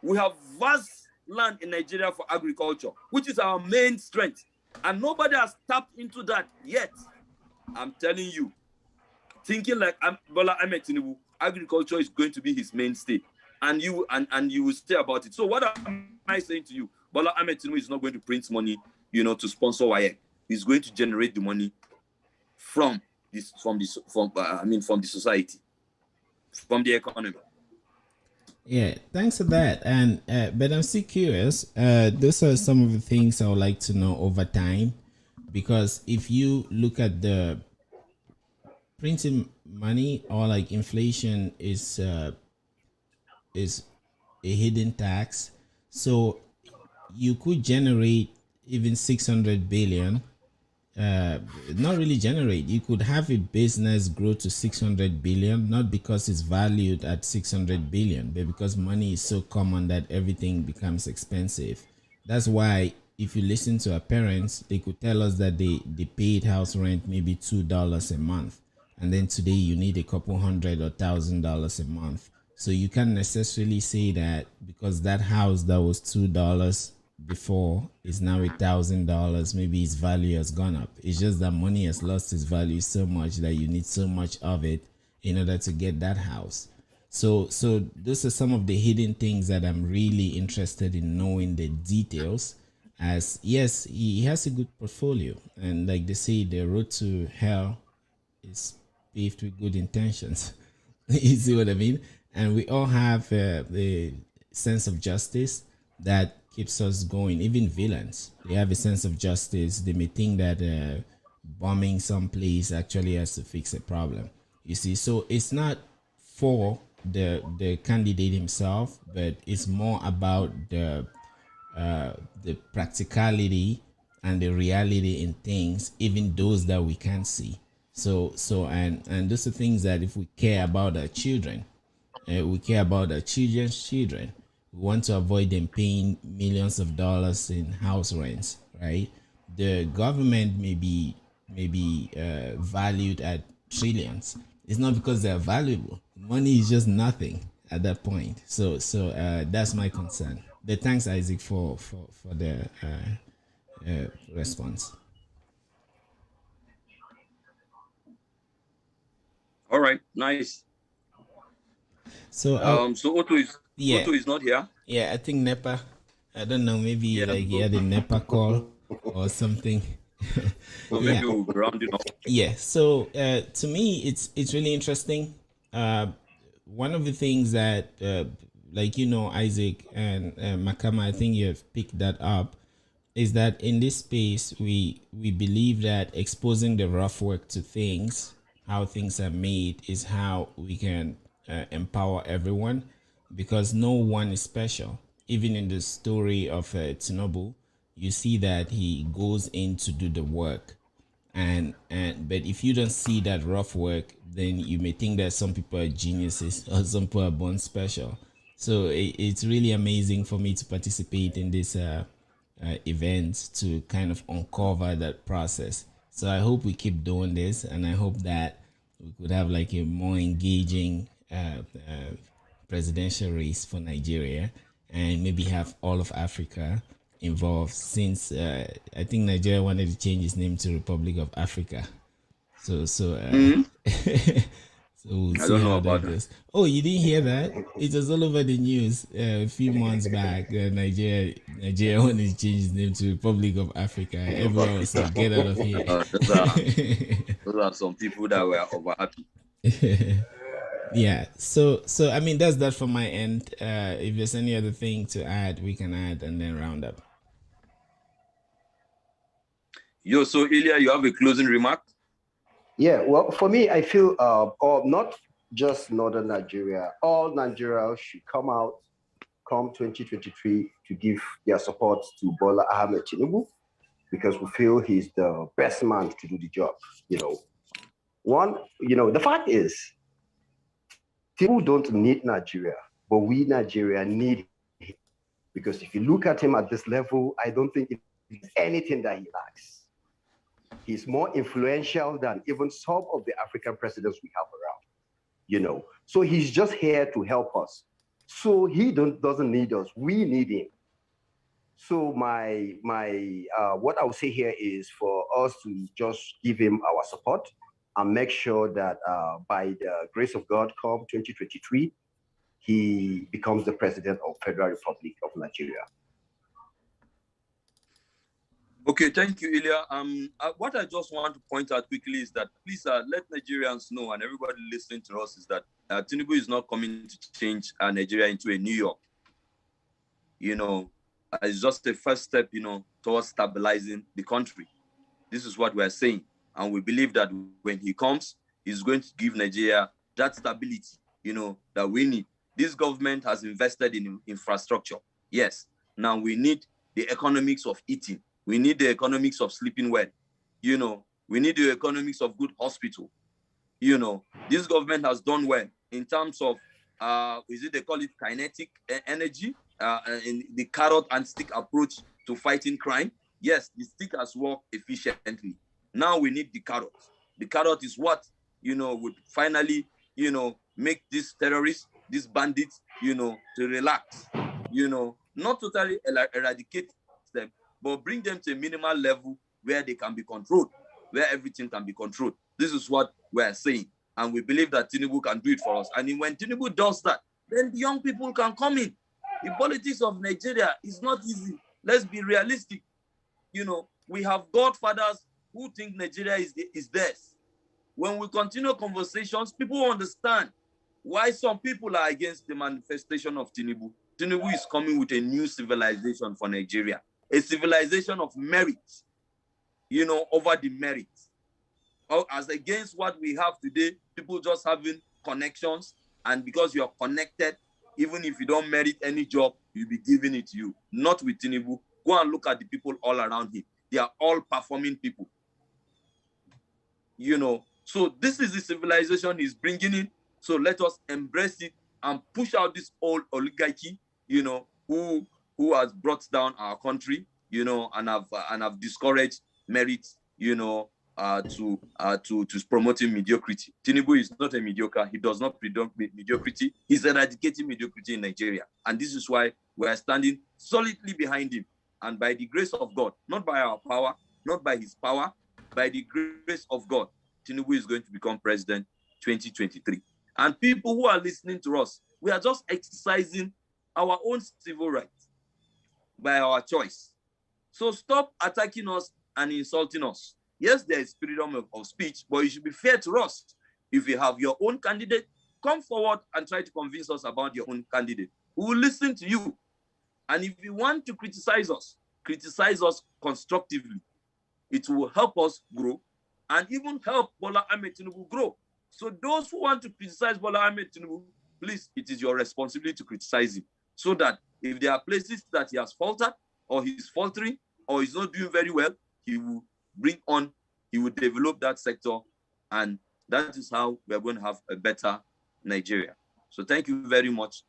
We have vast land in Nigeria for agriculture, which is our main strength. And nobody has tapped into that yet. I'm telling you, thinking like Bola Ahmed Tinubu, agriculture is going to be his mainstay. And you will say about it. So what am I saying to you? Bola Ahmed Tinubu is not going to print money, to sponsor YA. He's going to generate the money from the society, from the economy. Yeah, thanks for that. And but I'm still curious. Those are some of the things I would like to know over time, because if you look at the printing money, or like inflation is a hidden tax. So you could generate even 600 billion, uh, not really generate. You could have a business grow to 600 billion, not because it's valued at 600 billion, but because money is so common that everything becomes expensive. That's why if you listen to our parents, they could tell us that they paid house rent maybe $2 a month. And then today you need a couple hundred or $1,000 a month. So you can't necessarily say that because that house that was $2 before is now $1,000, maybe its value has gone up. It's just that money has lost its value so much that you need so much of it in order to get that house. So those are some of the hidden things that I'm really interested in knowing the details. As yes, he has a good portfolio, and like they say, the road to hell is paved with good intentions. You see what I mean? And we all have a sense of justice that keeps us going. Even villains, they have a sense of justice. They may think that bombing some place actually has to fix a problem. You see, so it's not for the candidate himself, but it's more about the practicality and the reality in things, even those that we can't see. And those are things that if we care about our children, we care about our children's children. We want to avoid them paying millions of dollars in house rents, right? The government may be valued at trillions. It's not because they're valuable. Money is just nothing at that point. So that's my concern. But thanks, Isaac, for the response. All right, nice. So So yeah, Otto is not here. yeah, I think NEPA. I don't know, maybe Yeah, like he so, had a NEPA call or something. so Yeah, maybe we'll be rounding up. yeah. So to me, it's really interesting. One of the things that, like Isaac and Makama, I think you have picked that up, is that in this space we believe that exposing the rough work to things, how things are made, is how we can empower everyone, because no one is special. Even in the story of Tinubu, you see that he goes in to do the work, and but if you don't see that rough work, then you may think that some people are geniuses or some people are born special. So it's really amazing for me to participate in this event to kind of uncover that process. So I hope we keep doing this, and I hope that we could have like a more engaging presidential race for Nigeria, and maybe have all of Africa involved, since I think Nigeria wanted to change its name to Republic of Africa. So so we'll I see don't know how about that that. goes. Oh, you didn't hear that? It was all over the news a few months back. Nigeria wanted to change its name to Republic of Africa. Everyone was like, "Get out of here." Those are some people that were over happy. Yeah. So I mean, that's that from my end. If there's any other thing to add, we can add and then round up. Yo, so Ilya, you have a closing remark? Yeah, well, for me, I feel, or not just Northern Nigeria, all Nigeria should come out come 2023 to give their support to Bola Ahmed Tinubu, because we feel he's the best man to do the job. The fact is, Tinubu don't need Nigeria, but we Nigeria need him, because if you look at him at this level, I don't think it's anything that he lacks. He's more influential than even some of the African presidents we have around. So he's just here to help us. So he doesn't need us. We need him. So my what I would say here is for us to just give him our support and make sure that by the grace of God, come 2023, he becomes the president of Federal Republic of Nigeria. Okay, thank you, Ilya. What I just want to point out quickly is that please let Nigerians know and everybody listening to us is that Tinubu is not coming to change Nigeria into a New York. It's just the first step, towards stabilizing the country. This is what we're saying. And we believe that when he comes, he's going to give Nigeria that stability, that we need. This government has invested in infrastructure. Yes. Now we need the economics of eating. We need the economics of sleeping well. We need the economics of good hospital. This government has done well in terms of, they call it kinetic energy, in the carrot and stick approach to fighting crime. Yes, the stick has worked efficiently. Now we need the carrot. The carrot is what, would finally, make these terrorists, these bandits, to relax, not totally eradicate them, but bring them to a minimal level where they can be controlled, where everything can be controlled. This is what we're saying. And we believe that Tinubu can do it for us. And when Tinubu does that, then the young people can come in. The politics of Nigeria is not easy. Let's be realistic. We have godfathers who think Nigeria is theirs. When we continue conversations, people understand why some people are against the manifestation of Tinubu. Tinubu is coming with a new civilization for Nigeria, a civilization of merit, over the merit. As against what we have today, people just having connections, and because you're connected, even if you don't merit any job, you'll be giving it to you. Not with Tinubu. Go and look at the people all around him. They are all performing people. So this is the civilization he's bringing in. So let us embrace it and push out this old oligarchy, who has brought down our country, and have discouraged merit, to promoting mediocrity. Tinubu is not a mediocre. He does not promote mediocrity. He's eradicating mediocrity in Nigeria. And this is why we are standing solidly behind him. And by the grace of God, not by our power, not by his power, by the grace of God, Tinubu is going to become president 2023. And people who are listening to us, we are just exercising our own civil rights by our choice. So stop attacking us and insulting us. Yes, there is freedom of speech, but you should be fair to us. If you have your own candidate, come forward and try to convince us about your own candidate. We will listen to you. And if you want to criticize us constructively. It will help us grow and even help Bola Ahmed Tinubu grow. So those who want to criticize Bola Ahmed Tinubu, please, it is your responsibility to criticize him, so that if there are places that he has faltered or he's faltering or he's not doing very well, he will develop that sector, and that is how we are going to have a better Nigeria. So thank you very much,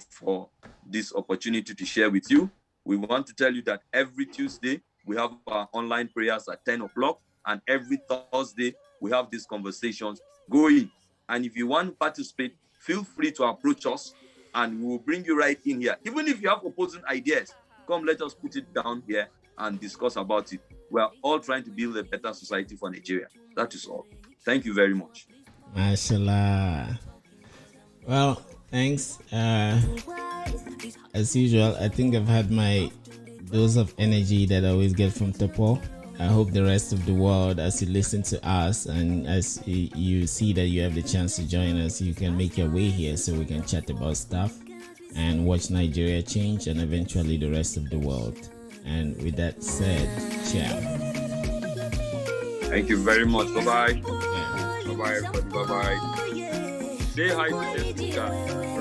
for this opportunity to share with you. We want to tell you that every Tuesday we have our online prayers at 10 o'clock, and every Thursday we have these conversations going. And if you want to participate, feel free to approach us and we will bring you right in here. Even if you have opposing ideas, come, let us put it down here and discuss about it. We are all trying to build a better society for Nigeria. That is all. Thank you very much. Mashallah. Well, thanks. As usual, I think I've had my dose of energy that I always get from Topo. I hope the rest of the world, as you listen to us and as you see that you have the chance to join us, you can make your way here so we can chat about stuff and watch Nigeria change and eventually the rest of the world. And with that said, ciao. Thank you very much. Bye-bye. Yeah. Bye-bye, everybody. Bye-bye. Say hi to Jessica.